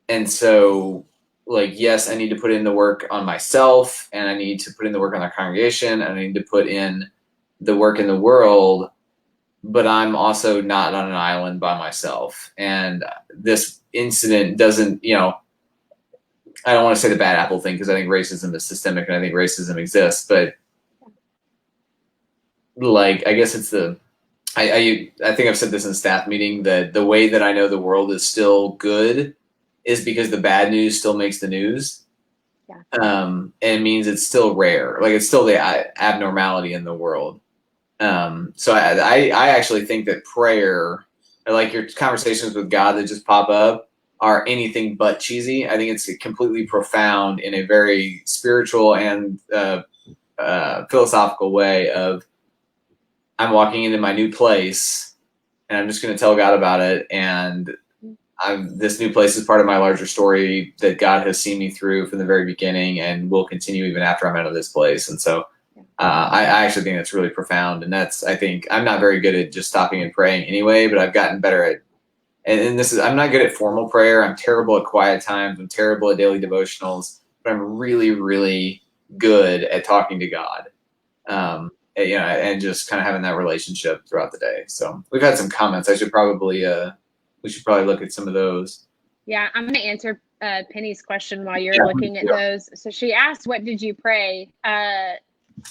And so, like, yes, I need to put in the work on myself, and I need to put in the work on our congregation, and I need to put in the work in the world, but I'm also not on an island by myself. And this incident doesn't, you know, I don't want to say the bad apple thing because I think racism is systemic and I think racism exists, but like, I guess it's I think I've said this in a staff meeting that the way that I know the world is still good is because the bad news still makes the news. Yeah. And it means it's still rare. Like, it's still the abnormality in the world. So I actually think that prayer, like your conversations with God that just pop up, are anything but cheesy. I think it's completely profound in a very spiritual and philosophical way of, I'm walking into my new place and I'm just going to tell God about it. And this new place is part of my larger story that God has seen me through from the very beginning and will continue even after I'm out of this place. And so I actually think that's really profound. And I think I'm not very good at just stopping and praying anyway, but I've gotten better at, and I'm not good at formal prayer. I'm terrible at quiet times. I'm terrible at daily devotionals, but I'm really, really good at talking to God. You know, and just kind of having that relationship throughout the day. So we've had some comments. We should probably look at some of those. Yeah, I'm going to answer Penny's question while you're looking at those. So she asked, what did you pray?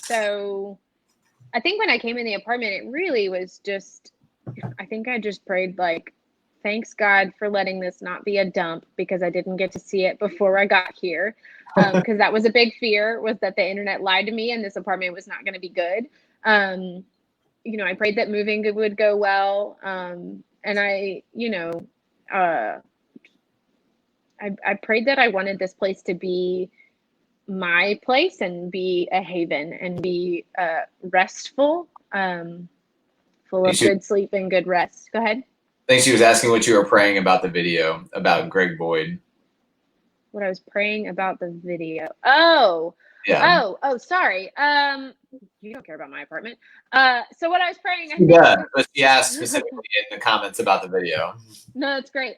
So I think when I came in the apartment, it really was just, I think I just prayed like, thanks God for letting this not be a dump, because I didn't get to see it before I got here. Because that was a big fear, was that the internet lied to me and this apartment was not going to be good. You know, I prayed that moving would go well. And I, you know, I prayed that I wanted this place to be my place and be a haven and be restful, full of good sleep and good rest. Go ahead. I think she was asking what you were praying about the video about Greg Boyd. What I was praying about the video. Oh, yeah. Oh, sorry. You don't care about my apartment. So what I was praying, I think, but she asked specifically in the comments about the video. No, that's great.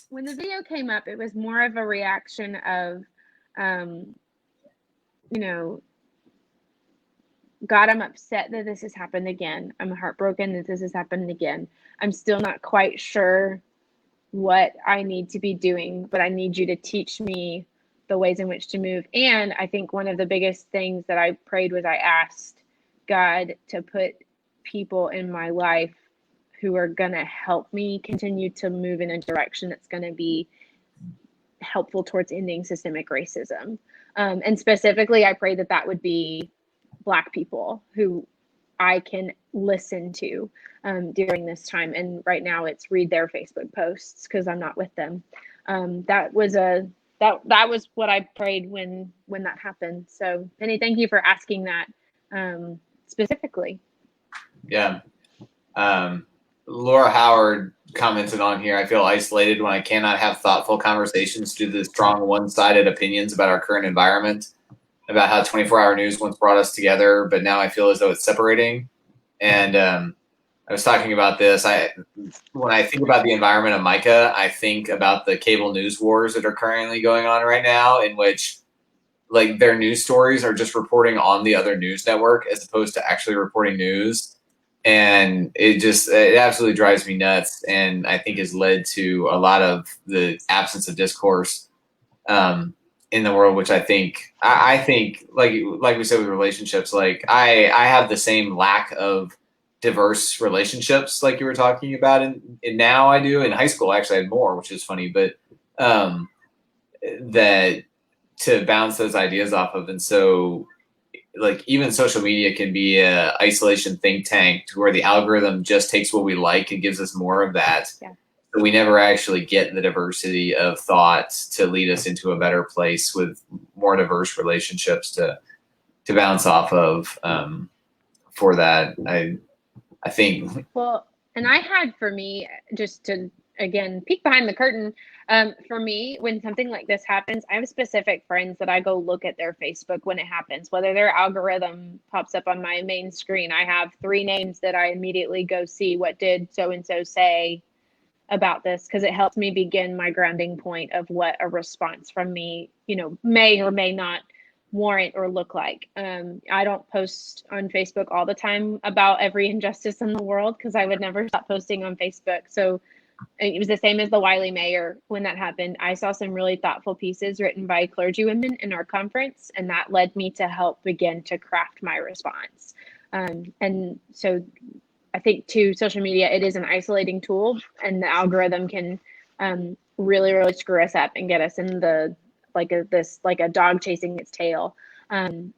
When the video came up, it was more of a reaction of, you know, God, I'm upset that this has happened again. I'm heartbroken that this has happened again. I'm still not quite sure what I need to be doing, but I need you to teach me the ways in which to move. And I think one of the biggest things that I prayed was I asked God to put people in my life who are going to help me continue to move in a direction that's going to be helpful towards ending systemic racism. And specifically, I prayed that that would be Black people who I can listen to during this time. And right now it's read their Facebook posts because I'm not with them. That was what I prayed when that happened. So Penny, thank you for asking that specifically. Yeah. Laura Howard commented on here, I feel isolated when I cannot have thoughtful conversations due to the strong one-sided opinions about our current environment, about how 24-hour news once brought us together, but now I feel as though it's separating. And I was talking about this. When I think about the environment of Micah, I think about the cable news wars that are currently going on right now, in which, like their news stories are just reporting on the other news network as opposed to actually reporting news. And it absolutely drives me nuts. And I think has led to a lot of the absence of discourse in the world, which I think like we said with relationships, like I have the same lack of diverse relationships like you were talking about, and now I do. In high school, actually, I had more, which is funny, but that to bounce those ideas off of. And so like even social media can be a isolation think tank to where the algorithm just takes what we like and gives us more of that. Yeah. So we never actually get the diversity of thoughts to lead us into a better place with more diverse relationships to bounce off of. For that, I think. Well, and I had, for me, just to again peek behind the curtain, for me, when something like this happens, I have specific friends that I go look at their Facebook when it happens, whether their algorithm pops up on my main screen. I have 3 names that I immediately go see what did so and so say about this, because it helps me begin my grounding point of what a response from me, may or may not warrant or look like. I don't post on Facebook all the time about every injustice in the world, because I would never stop posting on Facebook. So it was the same as the Wiley mayor. When that happened, I saw some really thoughtful pieces written by clergy women in our conference, and that led me to help begin to craft my response. And so I think too, social media, it is an isolating tool, and the algorithm can really, really screw us up and get us in the like a dog chasing its tail.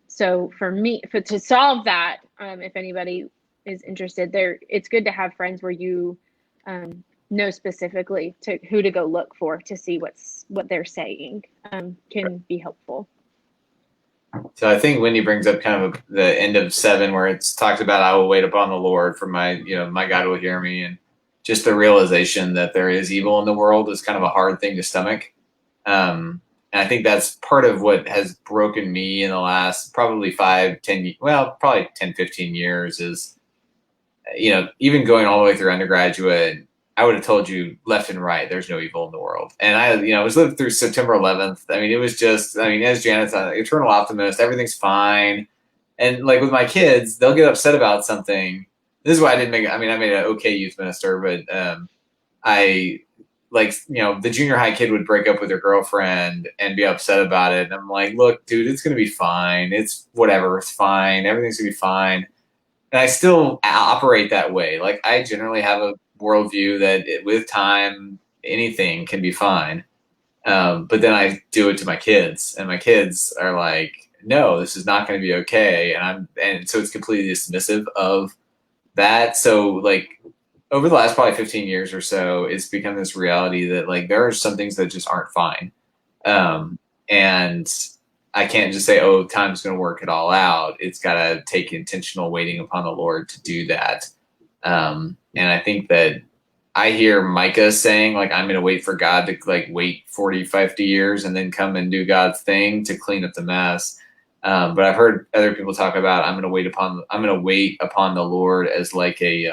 So for me, to solve that, if anybody is interested, it's good to have friends where you know specifically to who to go look for to see what they're saying can be helpful. So I think Wendy brings up kind of the end of 7 where it's talked about, I will wait upon the Lord, for my God will hear me. And just the realization that there is evil in the world is kind of a hard thing to stomach. And I think that's part of what has broken me in the last probably 10, 15 years is, even going all the way through undergraduate, I would have told you left and right, there's no evil in the world. And I was living through September 11th. I mean, it was just, as Janet's an eternal optimist, everything's fine. And like with my kids, they'll get upset about something. This is why I made an okay youth minister, but the junior high kid would break up with their girlfriend and be upset about it. And I'm like, look, dude, it's going to be fine. It's whatever. It's fine. Everything's going to be fine. And I still operate that way. Like I generally have a worldview that with time, anything can be fine. But then I do it to my kids, and my kids are like, no, this is not going to be okay. And so it's completely dismissive of that. So like over the last probably 15 years or so, it's become this reality that like there are some things that just aren't fine. And I can't just say, oh, time's going to work it all out. It's got to take intentional waiting upon the Lord to do that. And I think that I hear Micah saying, like, I'm going to wait for God to like wait 40, 50 years and then come and do God's thing to clean up the mess. But I've heard other people talk about, I'm going to wait upon the Lord as like a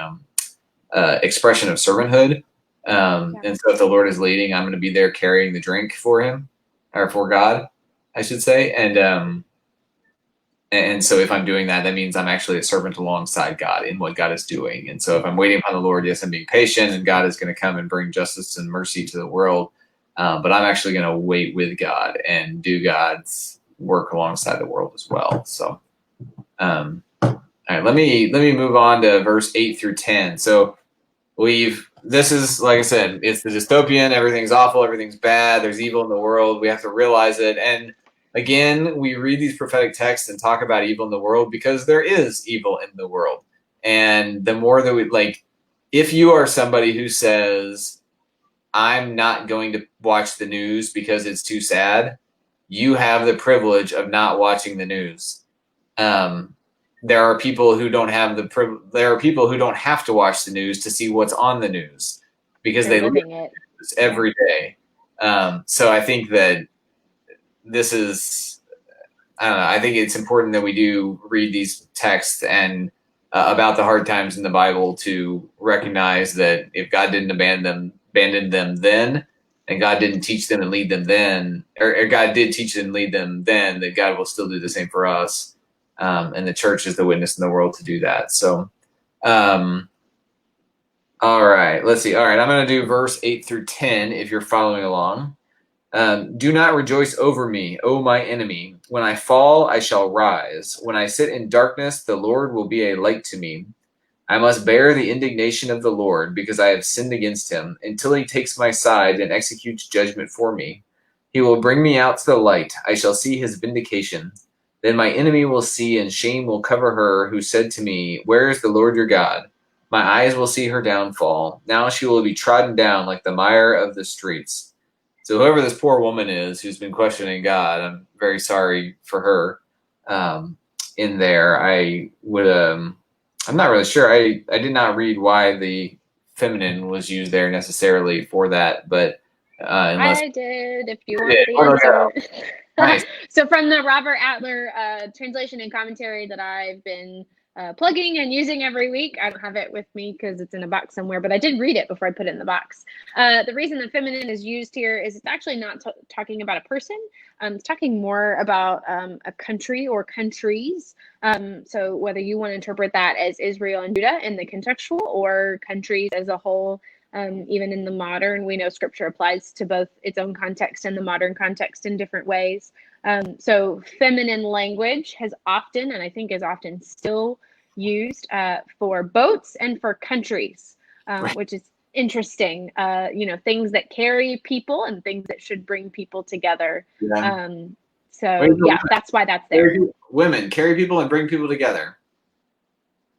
expression of servanthood. And so if the Lord is leading, I'm going to be there carrying the drink for him, or for God, I should say. And so if I'm doing that, that means I'm actually a servant alongside God in what God is doing. And so if I'm waiting upon the Lord, yes, I'm being patient, and God is going to come and bring justice and mercy to the world. But I'm actually going to wait with God and do God's work alongside the world as well. So, all right, let me move on to verse 8 through 10. So this is, like I said, it's the dystopian. Everything's awful. Everything's bad. There's evil in the world. We have to realize it. And again, we read these prophetic texts and talk about evil in the world because there is evil in the world. And the more that if you are somebody who says, I'm not going to watch the news because it's too sad, you have the privilege of not watching the news. There are people who don't have there are people who don't have to watch the news to see what's on the news because they live it every day. So I think that this is, I don't know, I think it's important that we do read these texts and about the hard times in the Bible to recognize that if God didn't abandon them then, and God didn't teach them and lead them then, or God did teach them and lead them then, that God will still do the same for us. And the church is the witness in the world to do that. So, all right, let's see. All right, I'm going to do verse 8 through 10 if you're following along. Do not rejoice over me, O my enemy. When I fall, I shall rise. When I sit in darkness, the Lord will be a light to me. I must bear the indignation of the Lord, because I have sinned against him, until he takes my side and executes judgment for me. He will bring me out to the light. I shall see his vindication. Then my enemy will see, and shame will cover her who said to me, where is the Lord your God? My eyes will see her downfall. Now she will be trodden down like the mire of the streets. So whoever this poor woman is who's been questioning God, I'm very sorry for her. In there, I would, I'm not really sure. I did not read why the feminine was used there necessarily for that, but unless I did, if you want the answer. Nice. So from the Robert Adler translation and commentary that I've been plugging and using every week. I don't have it with me because it's in a box somewhere, but I did read it before I put it in the box. The reason the feminine is used here is it's actually not talking about a person. It's talking more about a country or countries. So whether you want to interpret that as Israel and Judah in the contextual, or countries as a whole, even in the modern, we know scripture applies to both its own context and the modern context in different ways. So feminine language has often, and I think is often still used for boats and for countries, Right. which is interesting. Things that carry people and things that should bring people together. Yeah. That's why that's there. Women carry people and bring people together.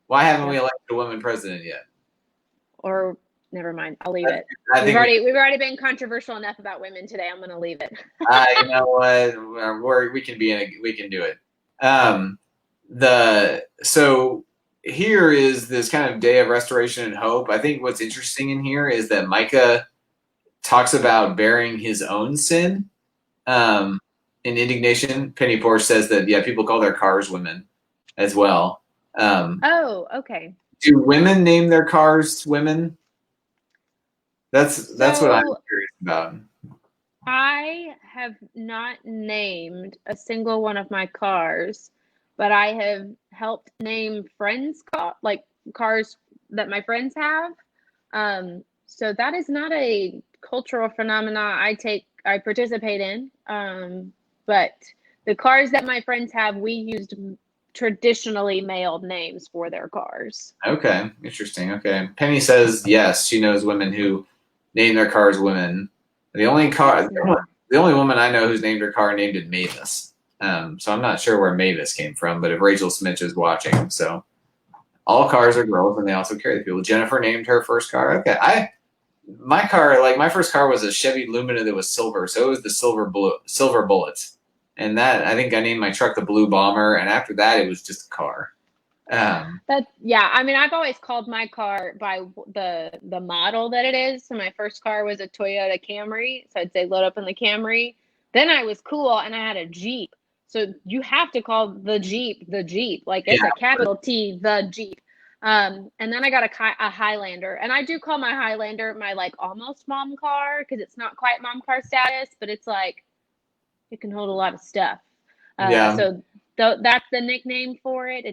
Why haven't we elected a woman president yet? Or never mind, I'll leave it. We've already been controversial enough about women today. I'm going to leave it. You know what? We can do it. So here is this kind of day of restoration and hope. I think what's interesting in here is that Micah talks about bearing his own sin in indignation. Penny Porsche says that, people call their cars women as well. Oh, okay. Do women name their cars women? That's what I'm curious about. I have not named a single one of my cars, but I have helped name friends' cars that my friends have. So that is not a cultural phenomena I participate in. But the cars that my friends have, we used traditionally male names for their cars. Okay, interesting. Okay, Penny says yes, she knows women who name their cars women. The only woman I know who's named her car named it Mavis. So I'm not sure where Mavis came from, but if Rachel Smith is watching, so all cars are girls and they also carry the people. Jennifer named her first car. Okay, my first car was a Chevy Lumina that was silver, so it was the silver bullet. And that, I think I named my truck the Blue Bomber, and after that, it was just a car. I've always called my car by the model that it is. So my first car was a Toyota Camry, so I'd say load up in the Camry. Then I was cool and I had a Jeep. So you have to call the Jeep, like it's a capital T, the Jeep. And then I got a Highlander, and I do call my Highlander my almost mom car, because it's not quite mom car status, but it's it can hold a lot of stuff. So that's the nickname for it.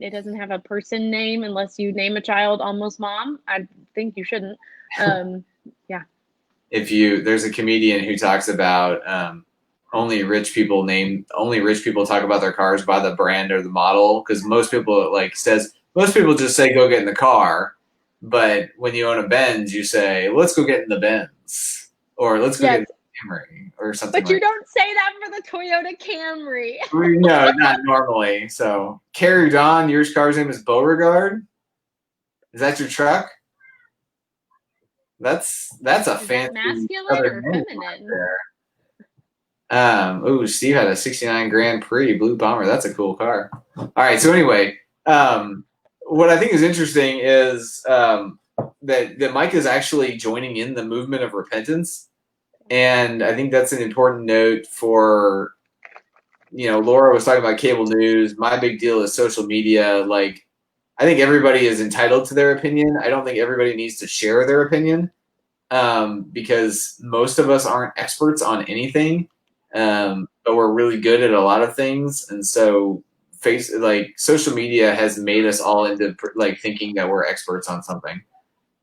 It doesn't have a person name unless you name a child almost mom. I think you shouldn't. There's a comedian who talks about only rich people talk about their cars by the brand or the model, because most people just say go get in the car, but when you own a Benz, you say let's go get in the Benz, or let's go get in the Camry or something. But you don't say that for the Toyota Camry. No, not normally. So, Keri, Dawn, your car's name is Beauregard. Is that your truck? That's a fancy masculine or feminine. Right, Steve had a '69 Grand Prix Blue Bomber. That's a cool car. All right. So anyway, what I think is interesting is that Micah is actually joining in the movement of repentance. And I think that's an important note for, Laura was talking about cable news. My big deal is social media. I think everybody is entitled to their opinion. I don't think everybody needs to share their opinion. because most of us aren't experts on anything, but we're really good at a lot of things. And so social media has made us all into like thinking that we're experts on something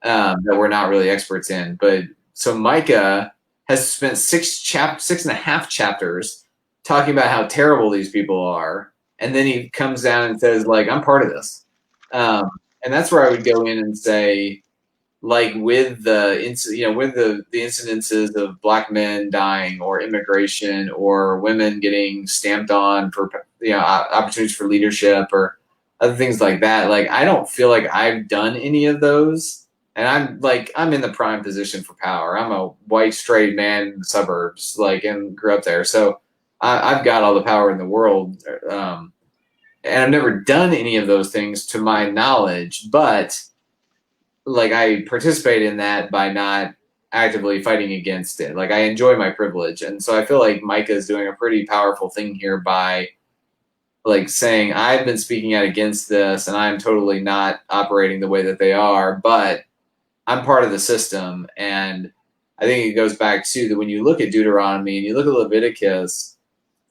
that we're not really experts in. But so Micah has spent 6.5 chapters talking about how terrible these people are. And then he comes down and says, like, I'm part of this. And that's where I would go in and say, like, with the incidences of Black men dying, or immigration, or women getting stamped on for opportunities for leadership, or other things like that. Like, I don't feel like I've done any of those, and I'm in the prime position for power. I'm a white straight man in the suburbs, like, and grew up there, so I've got all the power in the world. And I've never done any of those things to my knowledge, but like, I participate in that by not actively fighting against it. Like, I enjoy my privilege. And so I feel like Micah is doing a pretty powerful thing here by like saying, I've been speaking out against this and I'm totally not operating the way that they are, but I'm part of the system. And I think it goes back to that when you look at Deuteronomy and you look at Leviticus,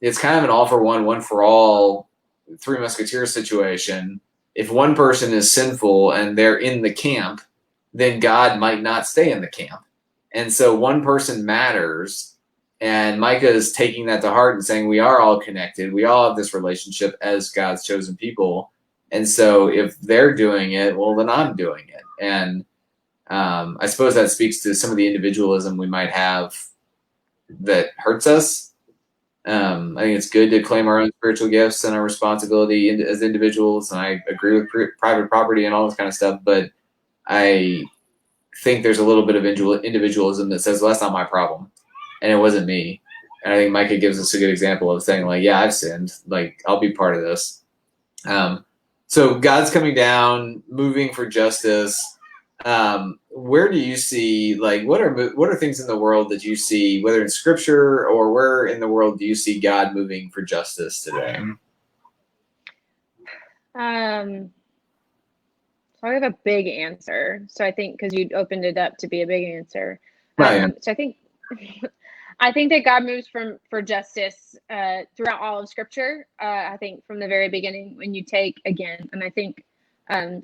it's kind of an all for one for all, Three Musketeers situation. If one person is sinful and they're in the camp, then God might not stay in the camp. And so one person matters. And Micah is taking that to heart and saying, we are all connected. We all have this relationship as God's chosen people. And so if they're doing it, well, then I'm doing it. And I suppose that speaks to some of the individualism we might have that hurts us. I think it's good to claim our own spiritual gifts and our responsibility as individuals, and I agree with private property and all this kind of stuff, but I think there's a little bit of individualism that says, well, that's not my problem, and it wasn't me. And I think Micah gives us a good example of saying, like, yeah, I've sinned, like, I'll be part of this. So God's coming down, moving for justice. Where do you see, like, what are things in the world that you see, whether in scripture or where in the world do you see God moving for justice today? So I have a big answer. So I think because you opened it up to be a big answer. So I think that God moves for justice throughout all of Scripture. I think from the very beginning, when you take again, and I think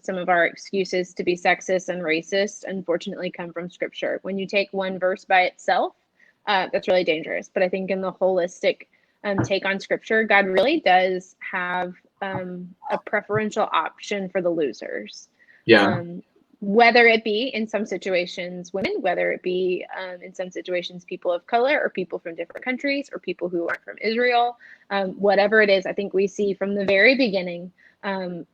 some of our excuses to be sexist and racist, unfortunately, come from Scripture. When you take one verse by itself, that's really dangerous. But I think in the holistic take on Scripture, God really does have a preferential option for the losers. Yeah. Whether it be in some situations women, whether it be in some situations people of color, or people from different countries, or people who aren't from Israel, whatever it is, I think we see from the very beginning. I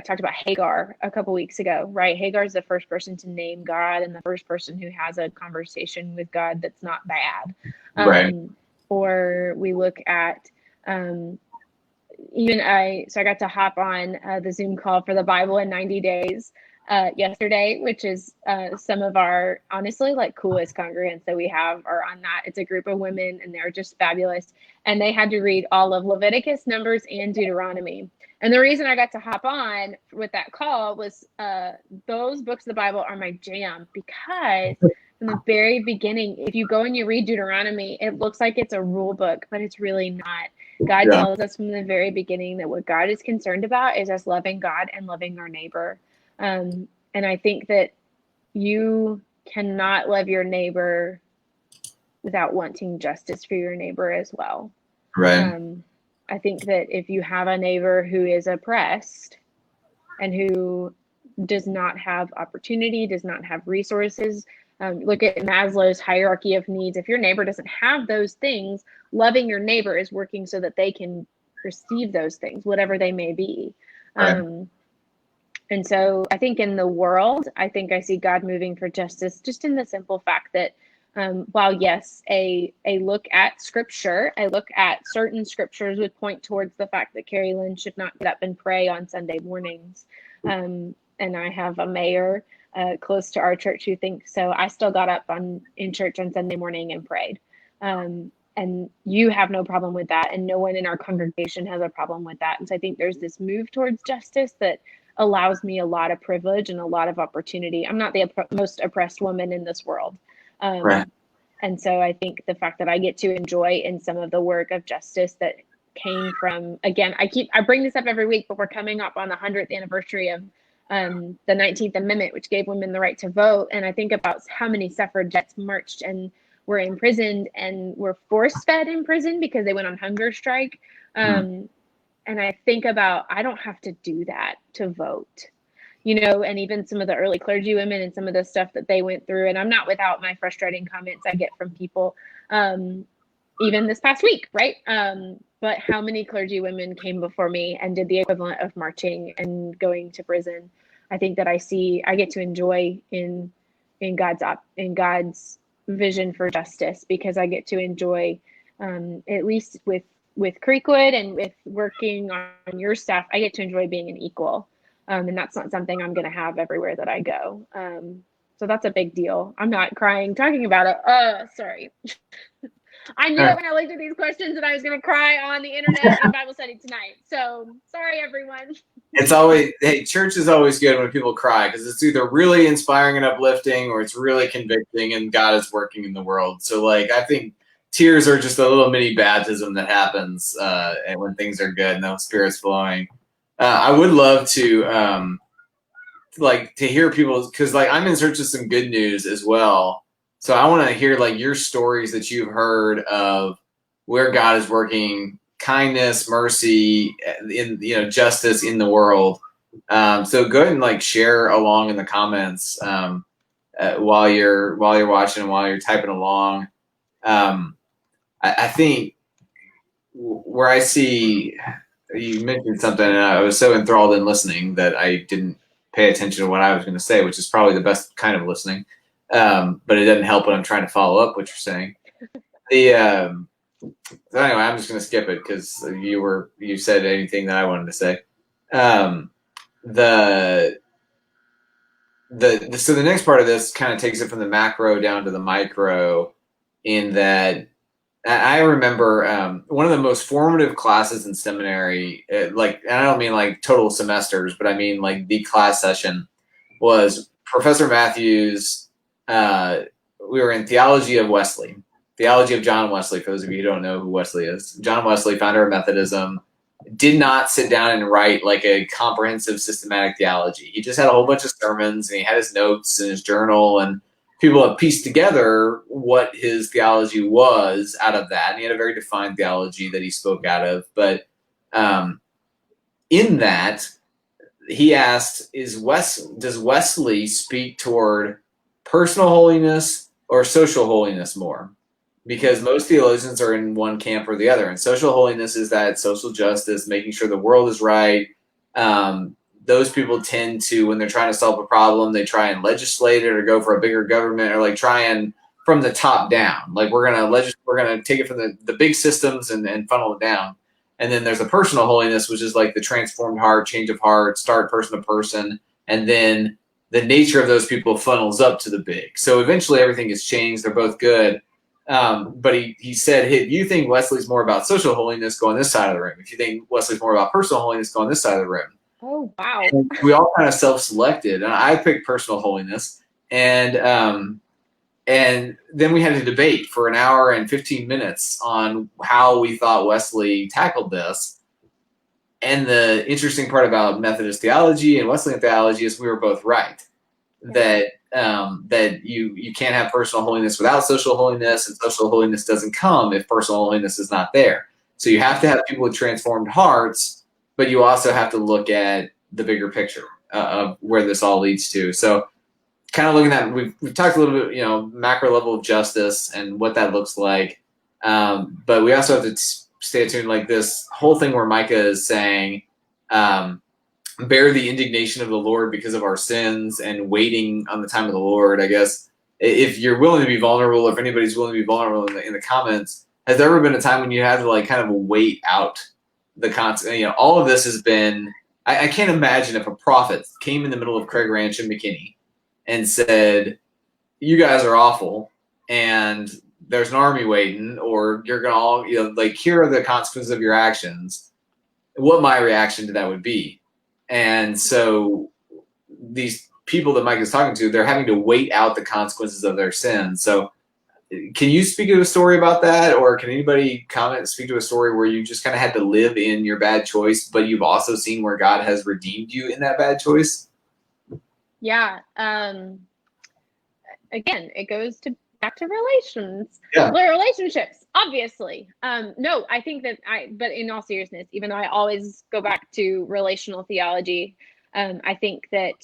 talked about Hagar a couple weeks ago, right? Hagar is the first person to name God and the first person who has a conversation with God that's not bad. Right. Or we look at I got to hop on the Zoom call for the Bible in 90 days yesterday, which is some of our, honestly, like, coolest congregants that we have are on that. It's a group of women and they're just fabulous. And they had to read all of Leviticus, Numbers, and Deuteronomy. And the reason I got to hop on with that call was those books of the Bible are my jam, because from the very beginning, if you go and you read Deuteronomy, it looks like it's a rule book, but it's really not. God tells us from the very beginning that what God is concerned about is us loving God and loving our neighbor. And I think that you cannot love your neighbor without wanting justice for your neighbor as well. Right. I think that if you have a neighbor who is oppressed and who does not have opportunity, does not have resources, look at Maslow's hierarchy of needs. If your neighbor doesn't have those things, loving your neighbor is working so that they can receive those things, whatever they may be. Right. And so I think in the world, I think I see God moving for justice just in the simple fact that while, yes, a look at Scripture, a look at certain scriptures would point towards the fact that Keri Lynn should not get up and pray on Sunday mornings. And I have a mayor close to our church who thinks so. I still got up in church on Sunday morning and prayed. And you have no problem with that. And no one in our congregation has a problem with that. And so I think there's this move towards justice that allows me a lot of privilege and a lot of opportunity. I'm not the most oppressed woman in this world. Right. And so I think the fact that I get to enjoy in some of the work of justice that came from, again, I bring this up every week, but we're coming up on the 100th anniversary of the 19th Amendment, which gave women the right to vote. And I think about how many suffragettes marched and were imprisoned and were force fed in prison because they went on hunger strike. And I think about, I don't have to do that to vote, you know, and even some of the early clergy women and some of the stuff that they went through. And I'm not without my frustrating comments I get from people, even this past week, right? But how many clergy women came before me and did the equivalent of marching and going to prison? I think that I get to enjoy in God's vision for justice, because I get to enjoy, at least with Creekwood and with working on your staff, I get to enjoy being an equal. And that's not something I'm going to have everywhere that I go. So that's a big deal. I'm not crying talking about it. Sorry. I knew it when I looked at these questions that I was going to cry on the internet in Bible study tonight. So sorry, everyone. It's always, hey, church is always good when people cry, because it's either really inspiring and uplifting or it's really convicting and God is working in the world. So like, I think tears are just a little mini baptism that happens and when things are good and the Spirit's flowing. I would love to hear people, because like I'm in search of some good news as well. So I want to hear like your stories that you've heard of where God is working kindness, mercy, in justice in the world. So go ahead and like share along in the comments while you're watching and while you're typing along. I think where I see you mentioned something, and I was so enthralled in listening that I didn't pay attention to what I was going to say, which is probably the best kind of listening. But it doesn't help when I'm trying to follow up what you're saying. So anyway, I'm just going to skip it because you said anything that I wanted to say. So the next part of this kind of takes it from the macro down to the micro, in that I remember one of the most formative classes in seminary, and I don't mean like total semesters, but I mean like the class session, was Professor Matthews. We were in theology of Wesley, theology of John Wesley. For those of you who don't know who Wesley is, John Wesley, founder of Methodism, did not sit down and write like a comprehensive systematic theology. He just had a whole bunch of sermons, and he had his notes in his journal, and people have pieced together what his theology was out of that. And he had a very defined theology that he spoke out of. But in that, he asked, does Wesley speak toward personal holiness or social holiness more? Because most theologians are in one camp or the other. And social holiness is that social justice, making sure the world is right. Those people tend to, when they're trying to solve a problem, they try and legislate it or go for a bigger government, or like try and from the top down. Like we're gonna take it from the big systems and funnel it down. And then there's a personal holiness, which is like the transformed heart, change of heart, start person to person, and then the nature of those people funnels up to the big. So eventually everything gets changed. They're both good. But he said, hey, if you think Wesley's more about social holiness, go on this side of the room. If you think Wesley's more about personal holiness, go on this side of the room. Oh, wow. And we all kind of self-selected. And I picked personal holiness. And then we had a debate for an hour and 15 minutes on how we thought Wesley tackled this. And the interesting part about Methodist theology and Wesleyan theology is we were both right. That you can't have personal holiness without social holiness, and social holiness doesn't come if personal holiness is not there. So you have to have people with transformed hearts, but you also have to look at the bigger picture of where this all leads to. So kind of looking at, we've talked a little bit, macro level of justice and what that looks like. But we also have to stay tuned, like this whole thing where Micah is saying, bear the indignation of the Lord because of our sins and waiting on the time of the Lord. I guess if you're willing to be vulnerable, if anybody's willing to be vulnerable in the comments, has there ever been a time when you had to like kind of wait out the concept? All of this has been, I can't imagine if a prophet came in the middle of Craig Ranch and McKinney and said, you guys are awful and there's an army waiting, or you're going to all, here are the consequences of your actions. What my reaction to that would be. And so these people that Mike is talking to, they're having to wait out the consequences of their sins. So can you speak to a story about that, or can anybody speak to a story where you just kind of had to live in your bad choice, but you've also seen where God has redeemed you in that bad choice? Yeah. Again, it goes back to relationships, obviously. No, I think that but in all seriousness, even though I always go back to relational theology, I think that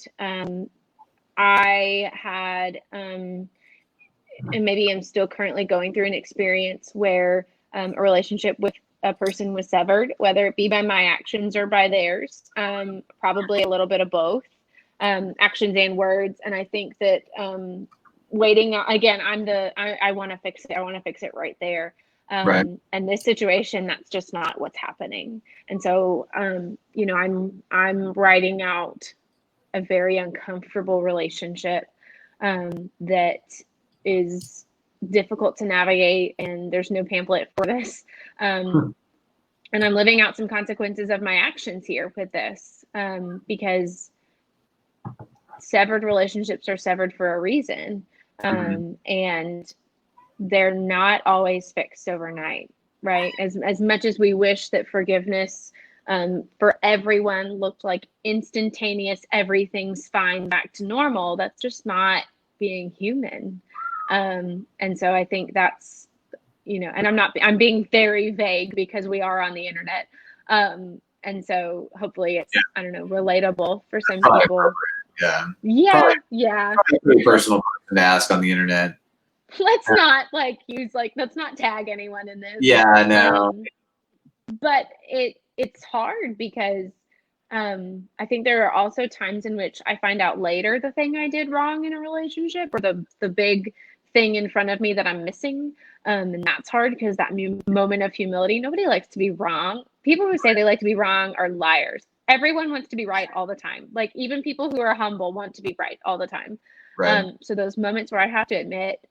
I had, and maybe I'm still currently going through an experience where a relationship with a person was severed, whether it be by my actions or by theirs, probably a little bit of both, actions and words. And I think that waiting again, I want to fix it. I want to fix it right there. Right. And this situation, that's just not what's happening. And so, I'm writing out a very uncomfortable relationship that is difficult to navigate, and there's no pamphlet for this. And I'm living out some consequences of my actions here with this, because severed relationships are severed for a reason. And they're not always fixed overnight, right? As much as we wish that forgiveness for everyone looked like instantaneous, everything's fine, back to normal, that's just not being human. And so I think that's, and I'm being very vague because we are on the internet. And so hopefully it's, I don't know, relatable for some people. Yeah. Probably a pretty personal question to ask on the internet. Let's not let's not tag anyone in this. Yeah, I know. But it's hard because I think there are also times in which I find out later the thing I did wrong in a relationship, or the big thing in front of me that I'm missing. And that's hard because that moment of humility, nobody likes to be wrong. People who say they like to be wrong are liars. Everyone wants to be right all the time. Like, even people who are humble want to be right all the time. Right. So those moments where I have to admit,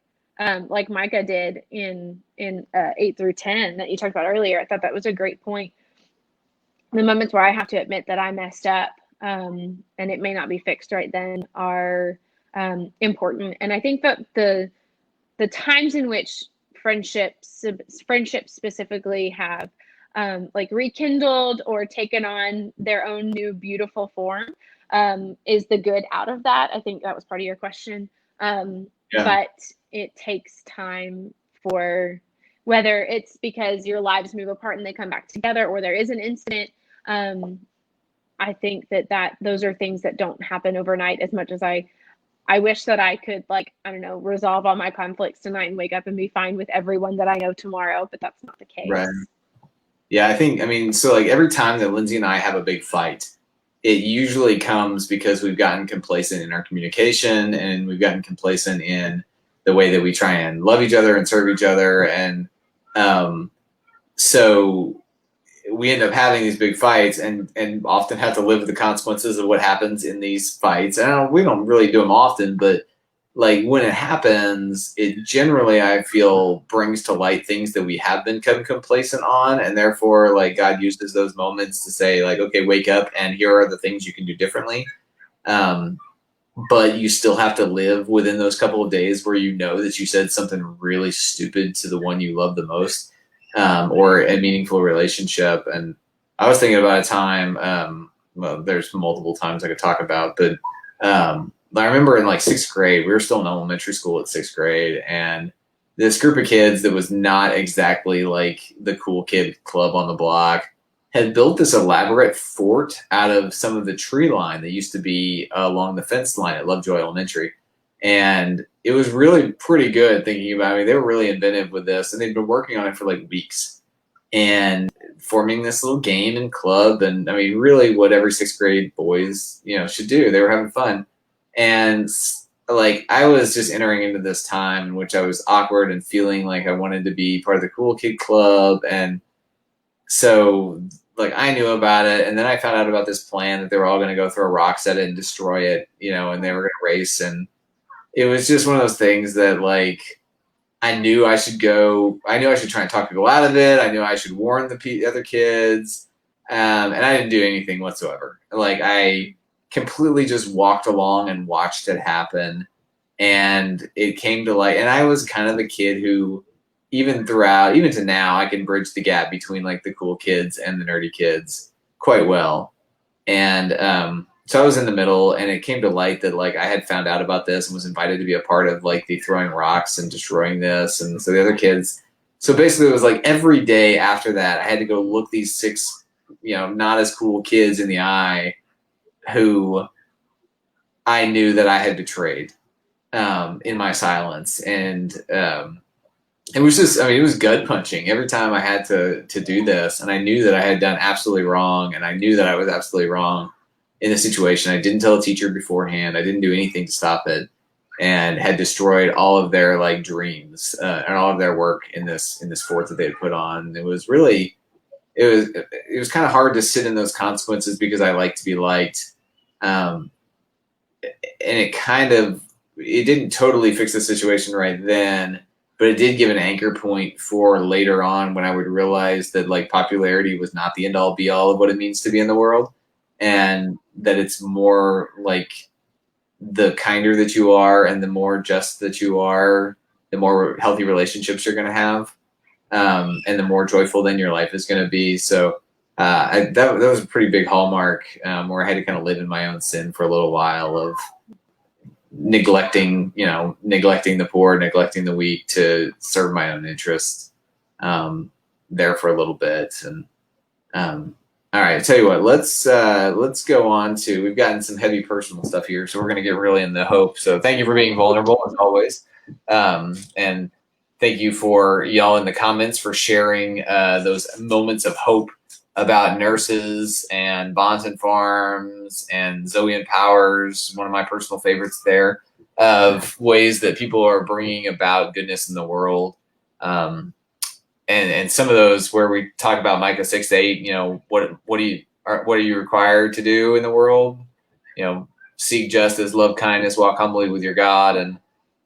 like Micah did in 8 through 10 that you talked about earlier, I thought that was a great point. The moments where I have to admit that I messed up, and it may not be fixed right then, are important. And I think that the times in which friendships specifically have rekindled or taken on their own new beautiful form, is the good out of that. I think that was part of your question. But it takes time, for whether it's because your lives move apart and they come back together, or there is an incident. I think that those are things that don't happen overnight. As much as I wish that I could, resolve all my conflicts tonight and wake up and be fine with everyone that I know tomorrow, but that's not the case. Right. Yeah, so every time that Lindsay and I have a big fight, it usually comes because we've gotten complacent in our communication, and we've gotten complacent in the way that we try and love each other and serve each other. And so we end up having these big fights, and often have to live with the consequences of what happens in these fights. And we don't really do them often, but when it happens, it generally, I feel, brings to light things that we have become complacent on. And therefore, God uses those moments to say, okay, wake up, and here are the things you can do differently. But you still have to live within those couple of days where you know that you said something really stupid to the one you love the most, or a meaningful relationship. And I was thinking about a time, well, there's multiple times I could talk about, but I remember in 6th grade, we were still in elementary school at 6th grade, and this group of kids that was not exactly the cool kid club on the block had built this elaborate fort out of some of the tree line that used to be along the fence line at Lovejoy Elementary. And it was really pretty good, thinking about it. They were really inventive with this, and they'd been working on it for weeks and forming this little game and club. And really what every 6th grade boys, should do. They were having fun. And I was just entering into this time in which I was awkward and feeling like I wanted to be part of the cool kid club. And so I knew about it, and then I found out about this plan that they were all going to go throw rocks at it and destroy it, and they were going to race. And it was just one of those things that I knew I should try and talk people out of it. I knew I should warn the other kids. And I didn't do anything whatsoever. Like, I completely just walked along and watched it happen. And it came to light. And I was kind of the kid who, even to now, I can bridge the gap between like the cool kids and the nerdy kids quite well. And so I was in the middle, and it came to light that like I had found out about this and was invited to be a part of like the throwing rocks and destroying this. And so the other kids, so basically it was like every day after that, I had to go look these 6, not as cool kids in the eye who I knew that I had betrayed in my silence. And it was just, it was gut punching every time I had to do this. And I knew that I had done absolutely wrong. And I knew that I was absolutely wrong in the situation. I didn't tell a teacher beforehand. I didn't do anything to stop it, and had destroyed all of their like dreams and all of their work in this fort that they had put on. It was really, it was kind of hard to sit in those consequences because I like to be liked. And it didn't totally fix the situation right then, but it did give an anchor point for later on when I would realize that like popularity was not the end all be all of what it means to be in the world, and that it's more like the kinder that you are and the more just that you are, the more healthy relationships you're going to have, and the more joyful then your life is going to be. So that was a pretty big hallmark where I had to kind of live in my own sin for a little while of neglecting the poor, neglecting the weak to serve my own interests there for a little bit. And all right, I'll tell you what, let's go on to, we've gotten some heavy personal stuff here, so we're going to get really into hope. So thank you for being vulnerable as always. And thank you for y'all in the comments for sharing those moments of hope about nurses and bonds and farms and Zoe Empowers, one of my personal favorites there, of ways that people are bringing about goodness in the world. And some of those where we talk about Micah 6-8, what are you required to do in the world? Seek justice, love kindness, walk humbly with your God. And I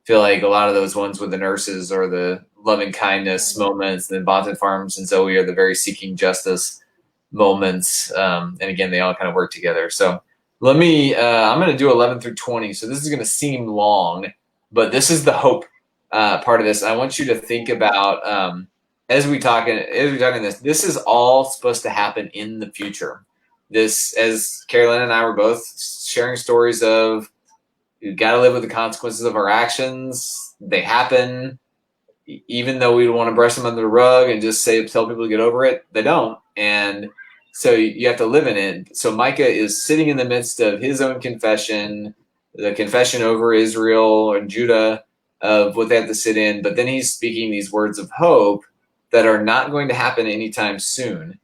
feel like a lot of those ones with the nurses are the loving kindness moments. And then Bonton Farms and Zoe are the very seeking justice moments. And again, they all kind of work together. So I'm going to do 11 through 20. So this is going to seem long, but this is the hope part of this. I want you to think about, as we talking this is all supposed to happen in the future. This, as Carolyn and I were both sharing stories of, we've got to live with the consequences of our actions. They happen, even though we want to brush them under the rug and just tell people to get over it. They don't, and so you have to live in it. So Micah is sitting in the midst of his own confession, the confession over Israel and Judah of what they have to sit in, but then he's speaking these words of hope that are not going to happen anytime soon.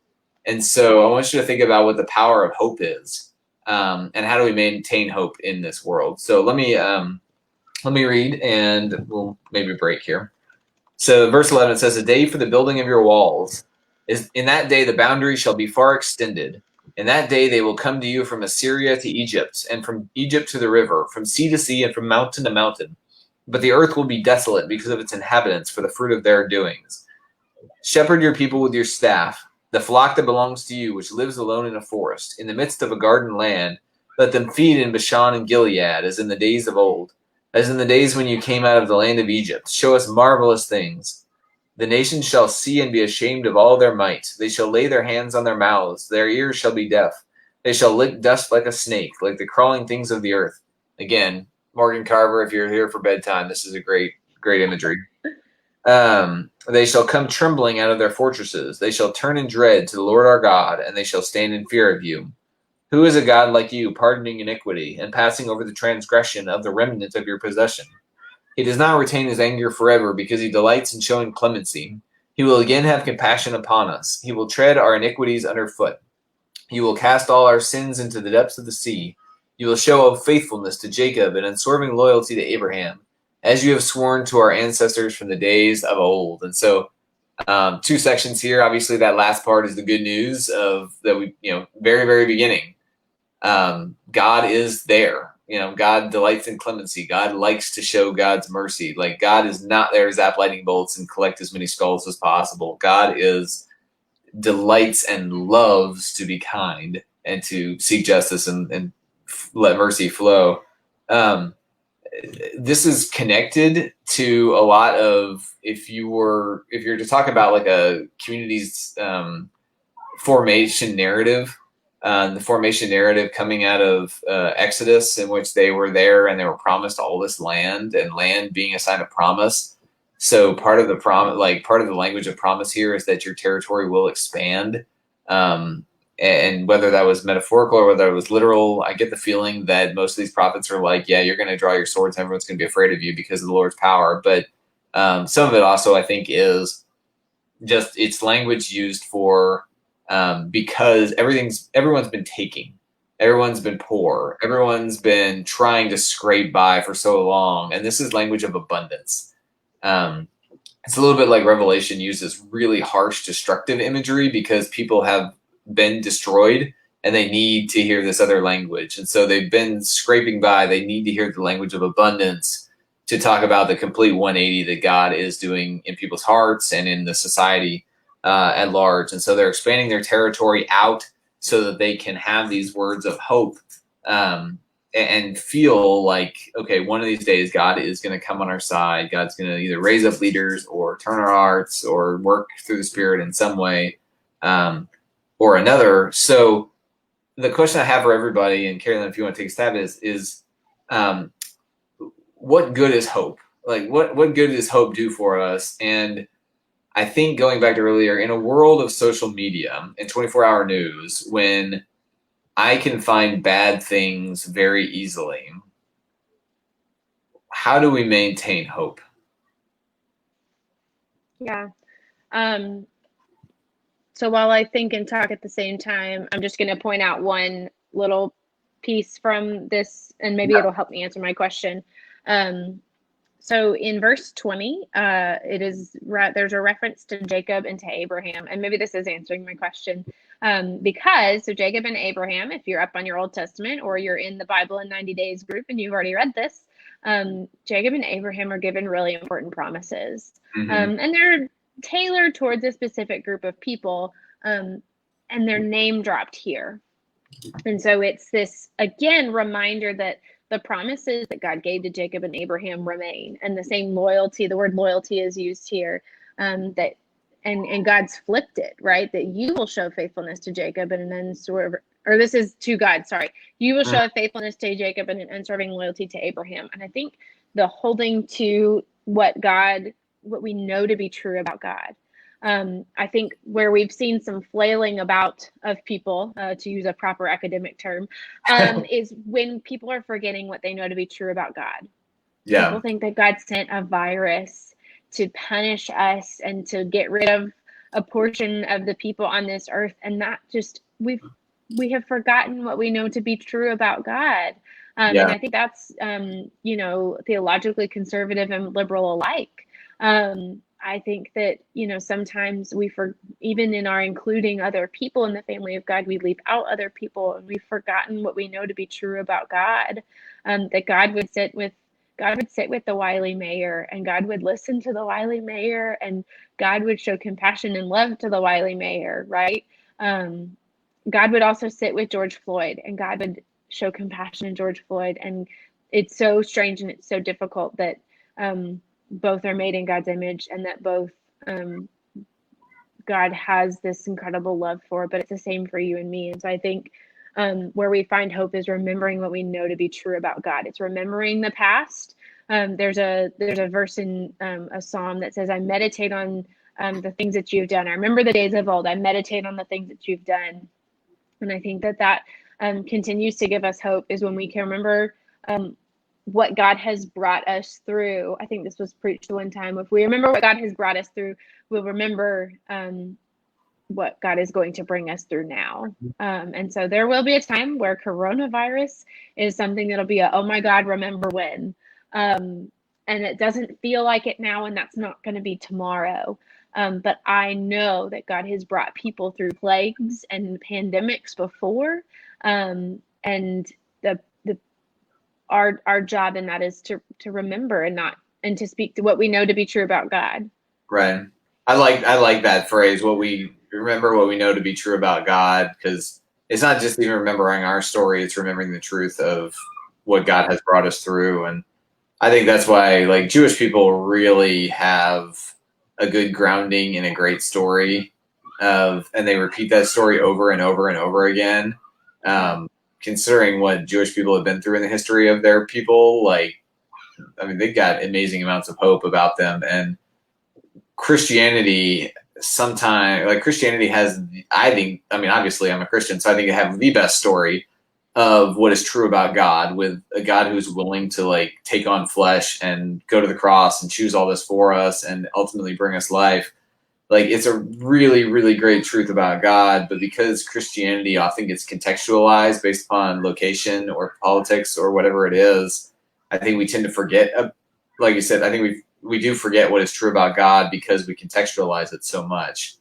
And so I want you to think about what the power of hope is, and how do we maintain hope in this world. So let me read, and we'll maybe break here. So verse 11, it says, "A day for the building of your walls. In that day the boundary shall be far extended. In that day they will come to you from Assyria to Egypt, and from Egypt to the river, from sea to sea, and from mountain to mountain. But the earth will be desolate because of its inhabitants, for the fruit of their doings. Shepherd your people with your staff, the flock that belongs to you, which lives alone in a forest, in the midst of a garden land. Let them feed in Bashan and Gilead, as in the days of old, as in the days when you came out of the land of Egypt. Show us marvelous things. The nations shall see and be ashamed of all their might. They shall lay their hands on their mouths. Their ears shall be deaf. They shall lick dust like a snake, like the crawling things of the earth." Again, Morgan Carver, if you're here for bedtime, this is a great imagery. "They shall come trembling out of their fortresses. They shall turn in dread to the Lord our God, and they shall stand in fear of you. Who is a God like you, pardoning iniquity and passing over the transgression of the remnant of your possession? He does not retain his anger forever, because he delights in showing clemency. He will again have compassion upon us. He will tread our iniquities underfoot. He will cast all our sins into the depths of the sea. You will show faithfulness to Jacob and unswerving loyalty to Abraham, as you have sworn to our ancestors from the days of old." And so 2 sections here. Obviously, that last part is the good news of that we, very, very beginning. God is there. God delights in clemency. God likes to show God's mercy. Like, God is not there to zap lightning bolts and collect as many skulls as possible. God is delights and loves to be kind and to seek justice and let mercy flow. This is connected to a lot of, if you're to talk about like a community's formation narrative, the formation narrative coming out of Exodus, in which they were there and they were promised all this land, and land being a sign of promise. So part of the part of the language of promise here is that your territory will expand. And whether that was metaphorical or whether it was literal, I get the feeling that most of these prophets are like, yeah, you're going to draw your swords and everyone's going to be afraid of you because of the Lord's power. But some of it also, I think, is just it's language used for because everyone's been taking. Everyone's been poor. Everyone's been trying to scrape by for so long. And this is language of abundance. It's a little bit like Revelation uses really harsh, destructive imagery because people have been destroyed and they need to hear this other language. And so they've been scraping by. They need to hear the language of abundance to talk about the complete 180 that God is doing in people's hearts and in the society at large. And so they're expanding their territory out so that they can have these words of hope and feel like, okay, one of these days God is going to come on our side. God's going to either raise up leaders or turn our hearts or work through the Spirit in some way or another. So the question I have for everybody, and Carolyn, if you want to take a stab, is what good is hope? Like what good does hope do for us? And I think going back to earlier, in a world of social media and 24-hour news, when I can find bad things very easily, how do we maintain hope? Yeah. So while I think and talk at the same time, I'm just going to point out one little piece from this, and maybe it'll help me answer my question. So in verse 20, there's a reference to Jacob and to Abraham, and maybe this is answering my question. Because Jacob and Abraham, if you're up on your Old Testament or you're in the Bible in 90 Days group and you've already read this, Jacob and Abraham are given really important promises. And they're tailored towards a specific group of people, and they're name dropped here. And so it's this, again, reminder that the promises that God gave to Jacob and Abraham remain, and the same loyalty, the word loyalty is used here, that and God's flipped it, right? That you will show faithfulness to Jacob and an unswerving, or this is to God, sorry. You will show faithfulness to Jacob and an unswerving loyalty to Abraham. And I think the holding to what we know to be true about God. I think where we've seen some flailing about of people, to use a proper academic term, is when people are forgetting what they know to be true about God. Yeah. People think that God sent a virus to punish us and to get rid of a portion of the people on this earth. And that just, we have forgotten what we know to be true about God. And I think that's, theologically conservative and liberal alike. I think that, sometimes even in our including other people in the family of God, we leave out other people, and we've forgotten what we know to be true about God. That God would sit with the wily mayor, and God would listen to the wily mayor, and God would show compassion and love to the wily mayor, right? God would also sit with George Floyd, and God would show compassion in George Floyd. And it's so strange and it's so difficult that both are made in God's image, and that both God has this incredible love for, but it's the same for you and me. And so I think where we find hope is remembering what we know to be true about God. It's remembering the past. There's a verse in a psalm that says, I meditate on the things that you've done. I remember the days of old. I meditate on the things that you've done. And I think that continues to give us hope, is when we can remember what God has brought us through. I think this was preached one time. If we remember what God has brought us through, we'll remember what God is going to bring us through now. And so there will be a time where coronavirus is something that'll be oh my God, remember when. And it doesn't feel like it now, and that's not going to be tomorrow. But I know that God has brought people through plagues and pandemics before. And our job in that is to remember and to speak to what we know to be true about God. Right. I like that phrase. What we remember what we know to be true about God, because it's not just even remembering our story, it's remembering the truth of what God has brought us through. And I think that's why, like, Jewish people really have a good grounding in a great story and they repeat that story over and over and over again. Considering what Jewish people have been through in the history of their people, like, I mean, they've got amazing amounts of hope about them. And Christianity sometimes, like, Christianity has, I think, I mean, obviously I'm a Christian, so I think they have the best story of what is true about God, with a God who's willing to, like, take on flesh and go to the cross and choose all this for us and ultimately bring us life. Like, it's a really, really great truth about God, but because Christianity often gets contextualized based upon location or politics or whatever it is, I think we tend to forget, like you said, I think we do forget what is true about God because we contextualize it so much.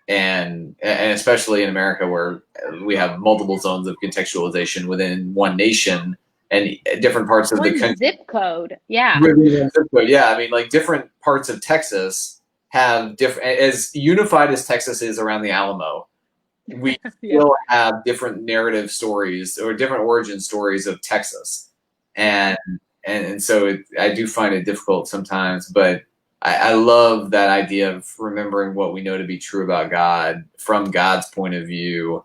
And especially in America, where we have multiple zones of contextualization within one nation and different parts of the country. Zip code. Yeah. Yeah. I mean, like, different parts of Texas have different, as unified as Texas is around the Alamo, we still have different narrative stories or different origin stories of Texas. And so I do find it difficult sometimes, but I love that idea of remembering what we know to be true about God from God's point of view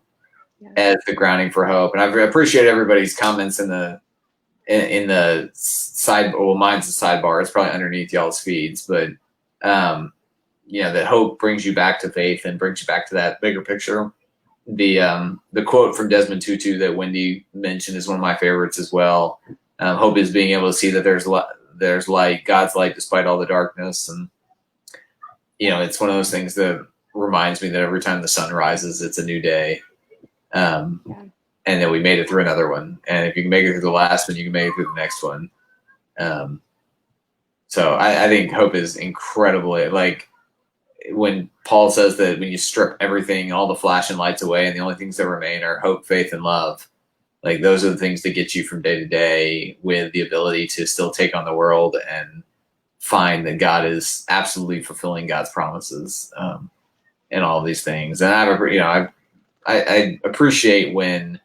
as the grounding for hope. And I appreciate everybody's comments in the side. Well, mine's the sidebar. It's probably underneath y'all's feeds, but that hope brings you back to faith and brings you back to that bigger picture. The quote from Desmond Tutu that Wendy mentioned is one of my favorites as well. Hope is being able to see that there's light, God's light, despite all the darkness. And, it's one of those things that reminds me that every time the sun rises, it's a new day. And that we made it through another one. And if you can make it through the last one, you can make it through the next one. So I think hope is incredibly, like, when Paul says that when you strip everything, all the flashing lights away, and the only things that remain are hope, faith, and love, like, those are the things that get you from day to day with the ability to still take on the world and find that God is absolutely fulfilling God's promises in all of these things. And I appreciate when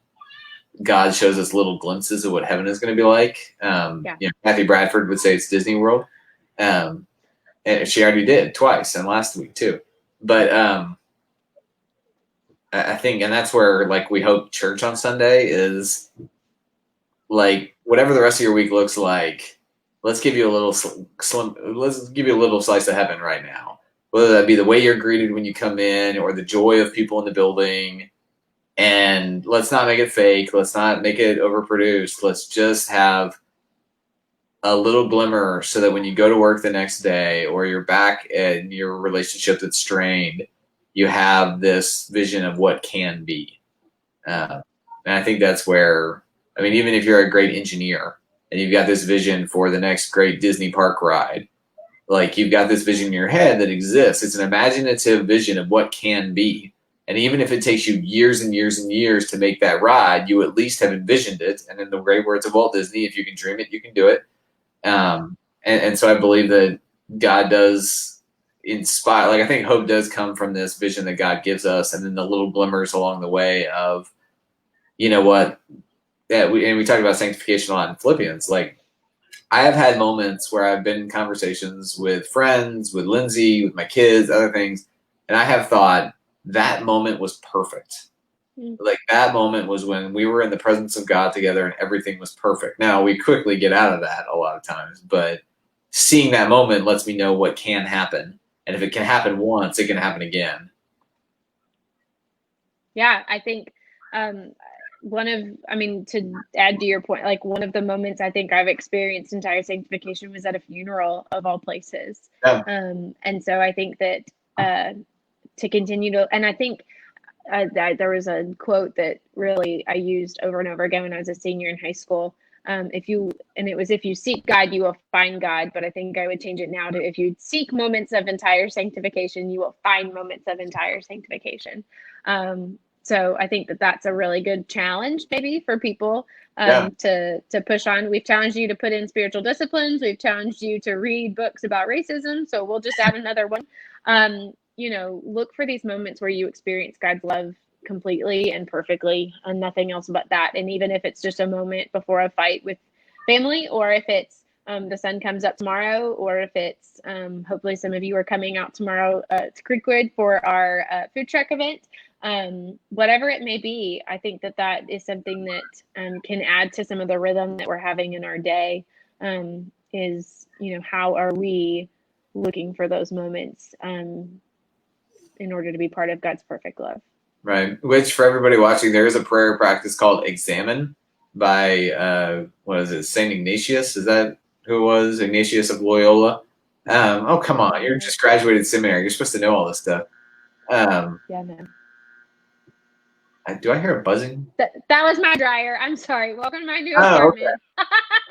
God shows us little glimpses of what heaven is going to be like. Matthew Bradford would say it's Disney World. And she already did twice, and last week too. But I think, and that's where, like, we hope church on Sunday is, like, whatever the rest of your week looks like, let's give you a little let's give you a little slice of heaven right now. Whether that be the way you're greeted when you come in, or the joy of people in the building. And let's not make it fake. Let's not make it overproduced. Let's just have a little glimmer so that when you go to work the next day, or you're back in your relationship that's strained, you have this vision of what can be. And I think that's where, I mean, even if you're a great engineer and you've got this vision for the next great Disney park ride, like, you've got this vision in your head that exists. It's an imaginative vision of what can be. And even if it takes you years and years and years to make that ride, you at least have envisioned it. And in the great words of Walt Disney, if you can dream it, you can do it. And so I believe that God does inspire, like, I think hope does come from this vision that God gives us, and then the little glimmers along the way of, we talked about sanctification a lot in Philippians. Like, I have had moments where I've been in conversations with friends, with Lindsay, with my kids, other things, and I have thought that moment was perfect. Like, that moment was when we were in the presence of God together and everything was perfect. Now, we quickly get out of that a lot of times, but seeing that moment lets me know what can happen. And if it can happen once, it can happen again. Yeah, I think to add to your point, like, one of the moments I think I've experienced entire sanctification was at a funeral, of all places. Yeah. And so I think that to continue to, and I think there was a quote that really I used over and over again when I was a senior in high school. If you seek God, you will find God. But I think I would change it now to, if you seek moments of entire sanctification, you will find moments of entire sanctification. So I think that that's a really good challenge, maybe, for people to push on. We've challenged you to put in spiritual disciplines. We've challenged you to read books about racism. So we'll just add another one. look for these moments where you experience God's love completely and perfectly and nothing else but that. And even if it's just a moment before a fight with family, or if it's the sun comes up tomorrow, or if it's hopefully some of you are coming out tomorrow to Creekwood for our food truck event, whatever it may be, I think that is something that can add to some of the rhythm that we're having in our day. Is, how are we looking for those moments in order to be part of God's perfect love? Right. Which, for everybody watching, there is a prayer practice called Examine by, St. Ignatius? Is that who it was? Ignatius of Loyola? Oh, come on. You're just graduated seminary. You're supposed to know all this stuff. Yeah, no. Do I hear a buzzing? That was my dryer. I'm sorry. Welcome to my new apartment.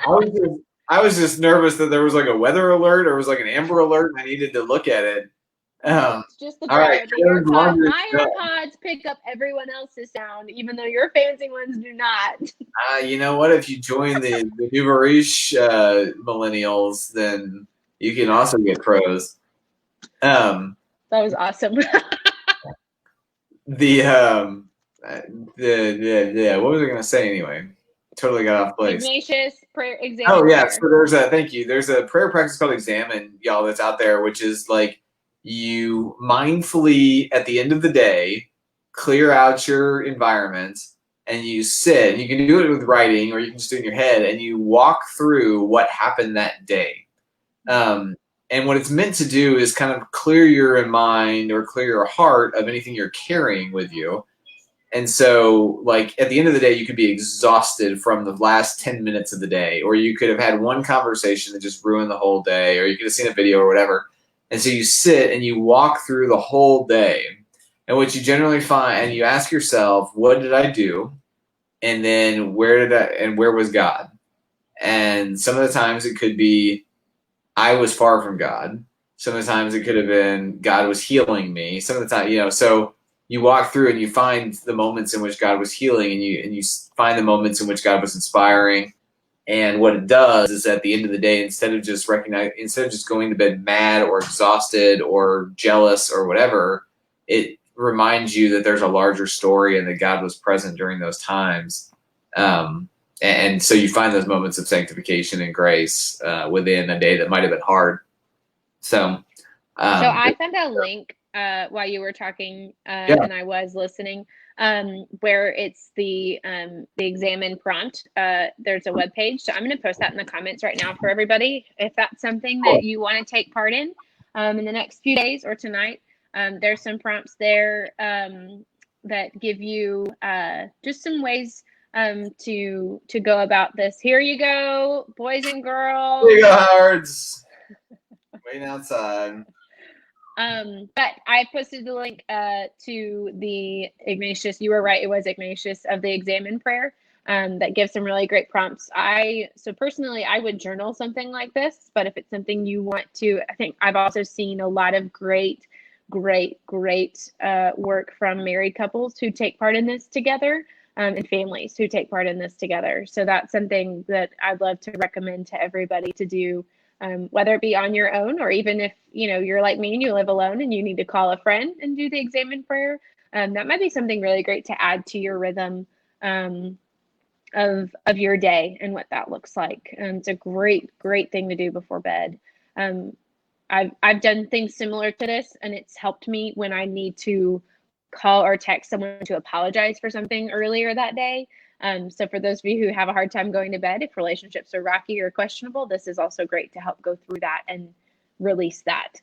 Okay. I was just nervous that there was like a weather alert or was like an Amber Alert and I needed to look at it. It's just the dryer. Right. My AirPods pick up everyone else's sound, even though your fancy ones do not. You know what? If you join the New Baruch millennials, then you can also get pros. That was awesome. What was I going to say anyway? Totally got off place. Ignatius prayer exam. Oh yeah, so there's a prayer practice called Examine, y'all, that's out there, which is like you mindfully at the end of the day clear out your environment and you sit. You can do it with writing or you can just do it in your head and you walk through what happened that day. And what it's meant to do is kind of clear your mind or clear your heart of anything you're carrying with you. And so, like, at the end of the day, you could be exhausted from the last 10 minutes of the day, or you could have had one conversation that just ruined the whole day, or you could have seen a video or whatever. And so you sit and you walk through the whole day. And what you generally find, and you ask yourself, what did I do? And then where was God? And some of the times it could be, I was far from God. Some of the times it could have been, God was healing me. Some of the time, so you walk through and you find the moments in which God was healing, and you find the moments in which God was inspiring. And what it does is, at the end of the day, instead of just going to bed mad or exhausted or jealous or whatever, it reminds you that there's a larger story and that God was present during those times. And so you find those moments of sanctification and grace within a day that might have been hard. So I sent a link while you were talking, and I was listening, where it's the examine prompt. There's a webpage, so I'm going to post that in the comments right now for everybody. If that's something that you want to take part in the next few days or tonight, there's some prompts there that give you just some ways to go about this. Here you go, boys and girls. Here you go, Howards. Waiting outside. But I posted the link to the Ignatius. You were right, it was Ignatius of the Examine prayer that gives some really great prompts. So personally, I would journal something like this, but if it's something you want to, I think I've also seen a lot of great work from married couples who take part in this together, and families who take part in this together. So that's something that I'd love to recommend to everybody to do. Whether it be on your own, or even if you're like me and you live alone and you need to call a friend and do the Examine prayer, that might be something really great to add to your rhythm of your day and what that looks like. It's a great thing to do before bed. I've done things similar to this, and it's helped me when I need to call or text someone to apologize for something earlier that day. So for those of you who have a hard time going to bed, if relationships are rocky or questionable, this is also great to help go through that and release that.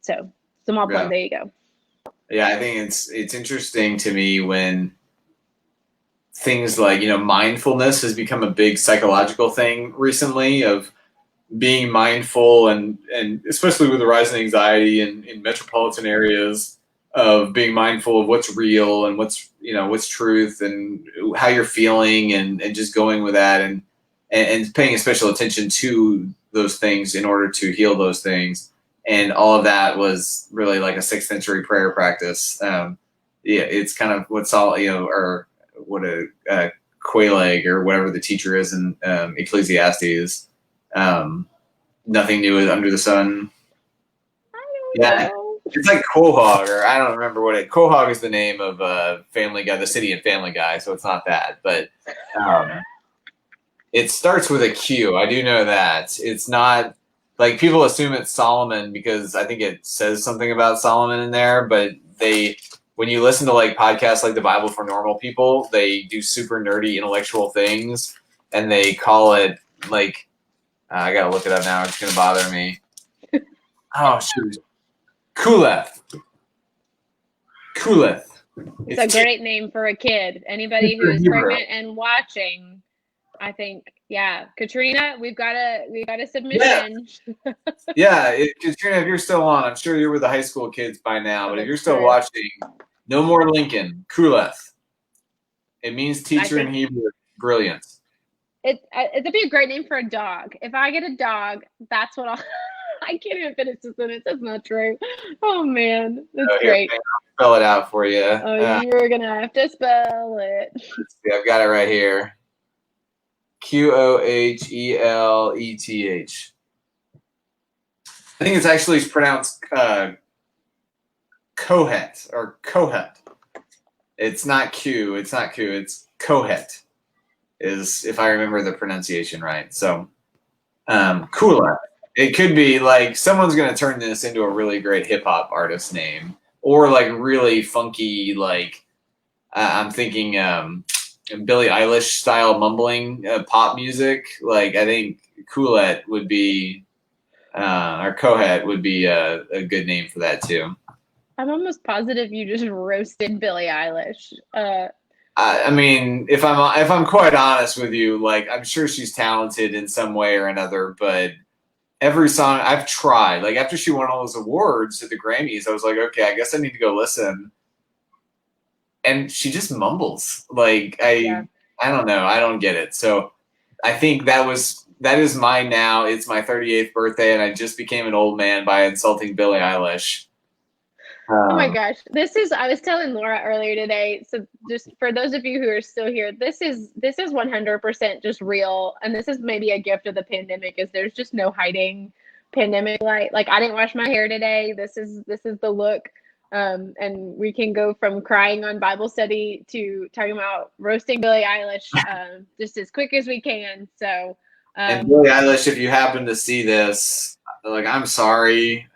So small plug, there you go. Yeah, I think it's interesting to me when things like, mindfulness has become a big psychological thing recently, of being mindful, and especially with the rise in anxiety in metropolitan areas, of being mindful of what's real and what's truth and how you're feeling, and just going with that, and paying special attention to those things in order to heal those things. And all of that was really like a 6th century prayer practice. It's kind of what's all, or what a Qualeg or whatever the teacher is in Ecclesiastes. Nothing new is under the sun. I don't know. It's like Quahog, or I don't remember what it. Quahog is the name of Family Guy, the city in Family Guy, so it's not that. But it starts with a Q. I do know that. It's not like people assume it's Solomon because I think it says something about Solomon in there. But when you listen to like podcasts like the Bible for Normal People, they do super nerdy intellectual things, and they call it like I gotta look it up now. It's gonna bother me. Oh shoot, Kuleth. It's a great name for a kid. Anybody who's pregnant and watching, I think, yeah, Katrina, we've got a submission. Yeah, Katrina, if you're still on, I'm sure you're with the high school kids by now. But if you're still watching, no more Lincoln. Kuleth. It means teacher in Hebrew. Brilliant. It'd be a great name for a dog. If I get a dog, that's what I'll. I can't even finish the sentence. That's not true. Oh man, that's great. I'll spell it out for you. Oh, you're gonna have to spell it. Let's see, I've got it right here. Qoheleth. I think it's actually pronounced Kohet or Kohet. It's not Q. It's not Q. It's Kohet. Is if I remember the pronunciation right. So, Kula. It could be like someone's going to turn this into a really great hip hop artist name, or like really funky, like I'm thinking Billie Eilish style mumbling pop music. Like I think Kulet would be, or Kohet would be a good name for that too. I'm almost positive you just roasted Billie Eilish. I mean, if I'm quite honest with you, like I'm sure she's talented in some way or another, but every song I've tried, like after she won all those awards at the Grammys, I was like, okay, I guess I need to go listen. And she just mumbles. Like I don't know, I don't get it. So I think that is mine now. It's my 38th birthday, and I just became an old man by insulting Billie Eilish. Oh my gosh. I was telling Laura earlier today, so just for those of you who are still here, this is 100% just real. And this is maybe a gift of the pandemic, is there's just no hiding pandemic light. Like I didn't wash my hair today. This is the look. And we can go from crying on Bible study to talking about roasting Billie Eilish just as quick as we can. So and Billie Eilish, if you happen to see this, like I'm sorry.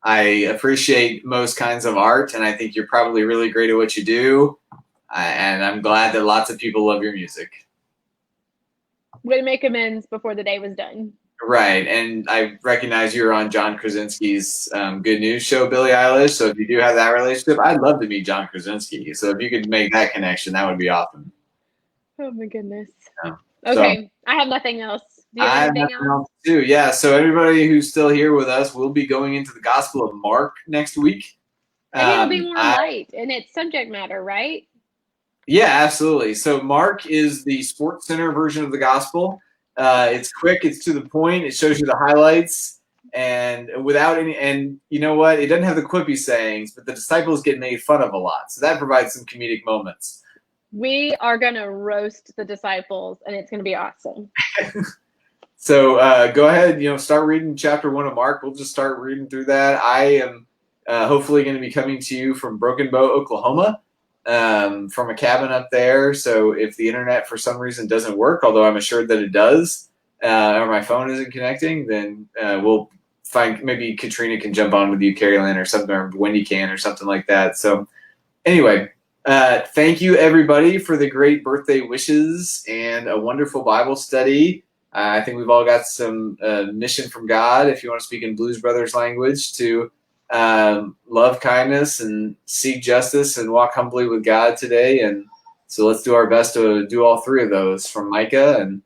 I appreciate most kinds of art, and I think you're probably really great at what you do. And I'm glad that lots of people love your music. Way to make amends before the day was done. Right, and I recognize you're on John Krasinski's Good News show, Billie Eilish. So if you do have that relationship, I'd love to meet John Krasinski. So if you could make that connection, that would be awesome. Oh my goodness. Yeah. Okay, so, I have nothing else. Do you have anything else? Too. Yeah, so everybody who's still here with us, we'll be going into the Gospel of Mark next week. Maybe it'll be more light in its subject matter, right? Yeah, absolutely. So Mark is the Sports Center version of the Gospel. It's quick, it's to the point, it shows you the highlights, and without any, and you know what? It doesn't have the quippy sayings, but the disciples get made fun of a lot. So that provides some comedic moments. We are going to roast the disciples, and it's going to be awesome. So go ahead, start reading chapter 1 of Mark. We'll just start reading through that. I am hopefully going to be coming to you from Broken Bow, Oklahoma, from a cabin up there. So if the internet for some reason doesn't work, although I'm assured that it does, or my phone isn't connecting, then we'll find, maybe Katrina can jump on with you, Keri, Lynn, or something, or Wendy can, or something like that. So anyway, thank you everybody for the great birthday wishes and a wonderful Bible study. I think we've all got some mission from God, if you want to speak in Blues Brothers language, to love kindness and seek justice and walk humbly with God today. And so let's do our best to do all three of those from Micah. And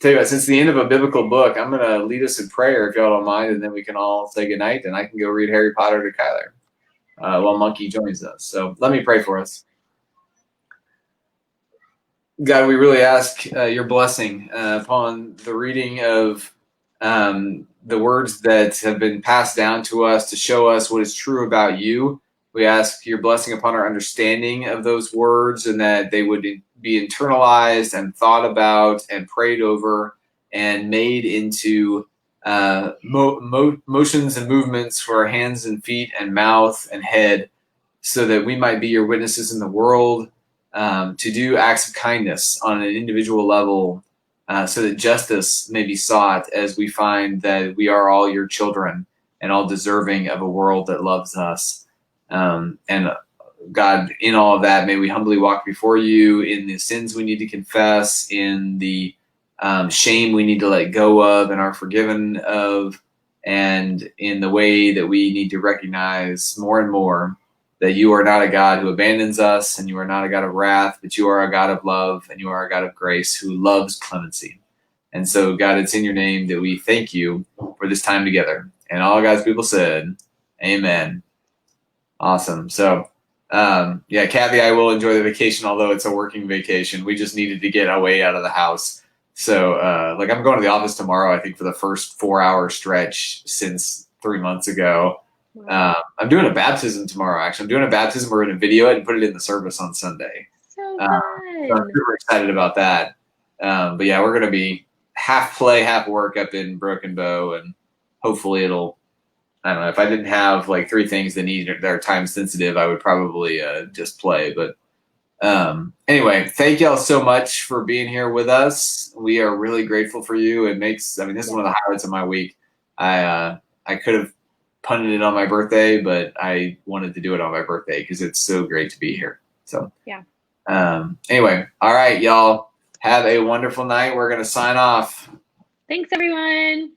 tell you what, since the end of a biblical book, I'm going to lead us in prayer, if y'all don't mind, and then we can all say goodnight, and I can go read Harry Potter to Kyler while Monkey joins us. So let me pray for us. God, we really ask your blessing upon the reading of the words that have been passed down to us to show us what is true about you. We ask your blessing upon our understanding of those words, and that they would be internalized and thought about and prayed over and made into motions and movements for our hands and feet and mouth and head, so that we might be your witnesses in the world, to do acts of kindness on an individual level, so that justice may be sought as we find that we are all your children and all deserving of a world that loves us. And God, in all of that, may we humbly walk before you in the sins we need to confess, in the shame we need to let go of and are forgiven of, and in the way that we need to recognize more and more that you are not a God who abandons us, and you are not a God of wrath, but you are a God of love, and you are a God of grace who loves clemency. And so, God, it's in your name that we thank you for this time together. And all God's people said, amen. Awesome. So, yeah, Kathy, I will enjoy the vacation, although it's a working vacation. We just needed to get away out of the house. So, like, I'm going to the office tomorrow, I think, for the first 4-hour stretch since 3 months ago. Wow. I'm doing a baptism tomorrow, actually. I'm doing a baptism. We're going to video it and put it in the service on Sunday. So So I'm fun. super excited about that. But yeah, we're going to be half play, half work up in Broken Bow, and hopefully it'll, I don't know, if I didn't have like 3 things that are time sensitive, I would probably just play. But anyway, thank y'all so much for being here with us. We are really grateful for you. This is one of the highlights of my week. I could have punted it on my birthday, but I wanted to do it on my birthday because it's so great to be here. So yeah. Anyway, all right, y'all, have a wonderful night. We're going to sign off. Thanks, everyone.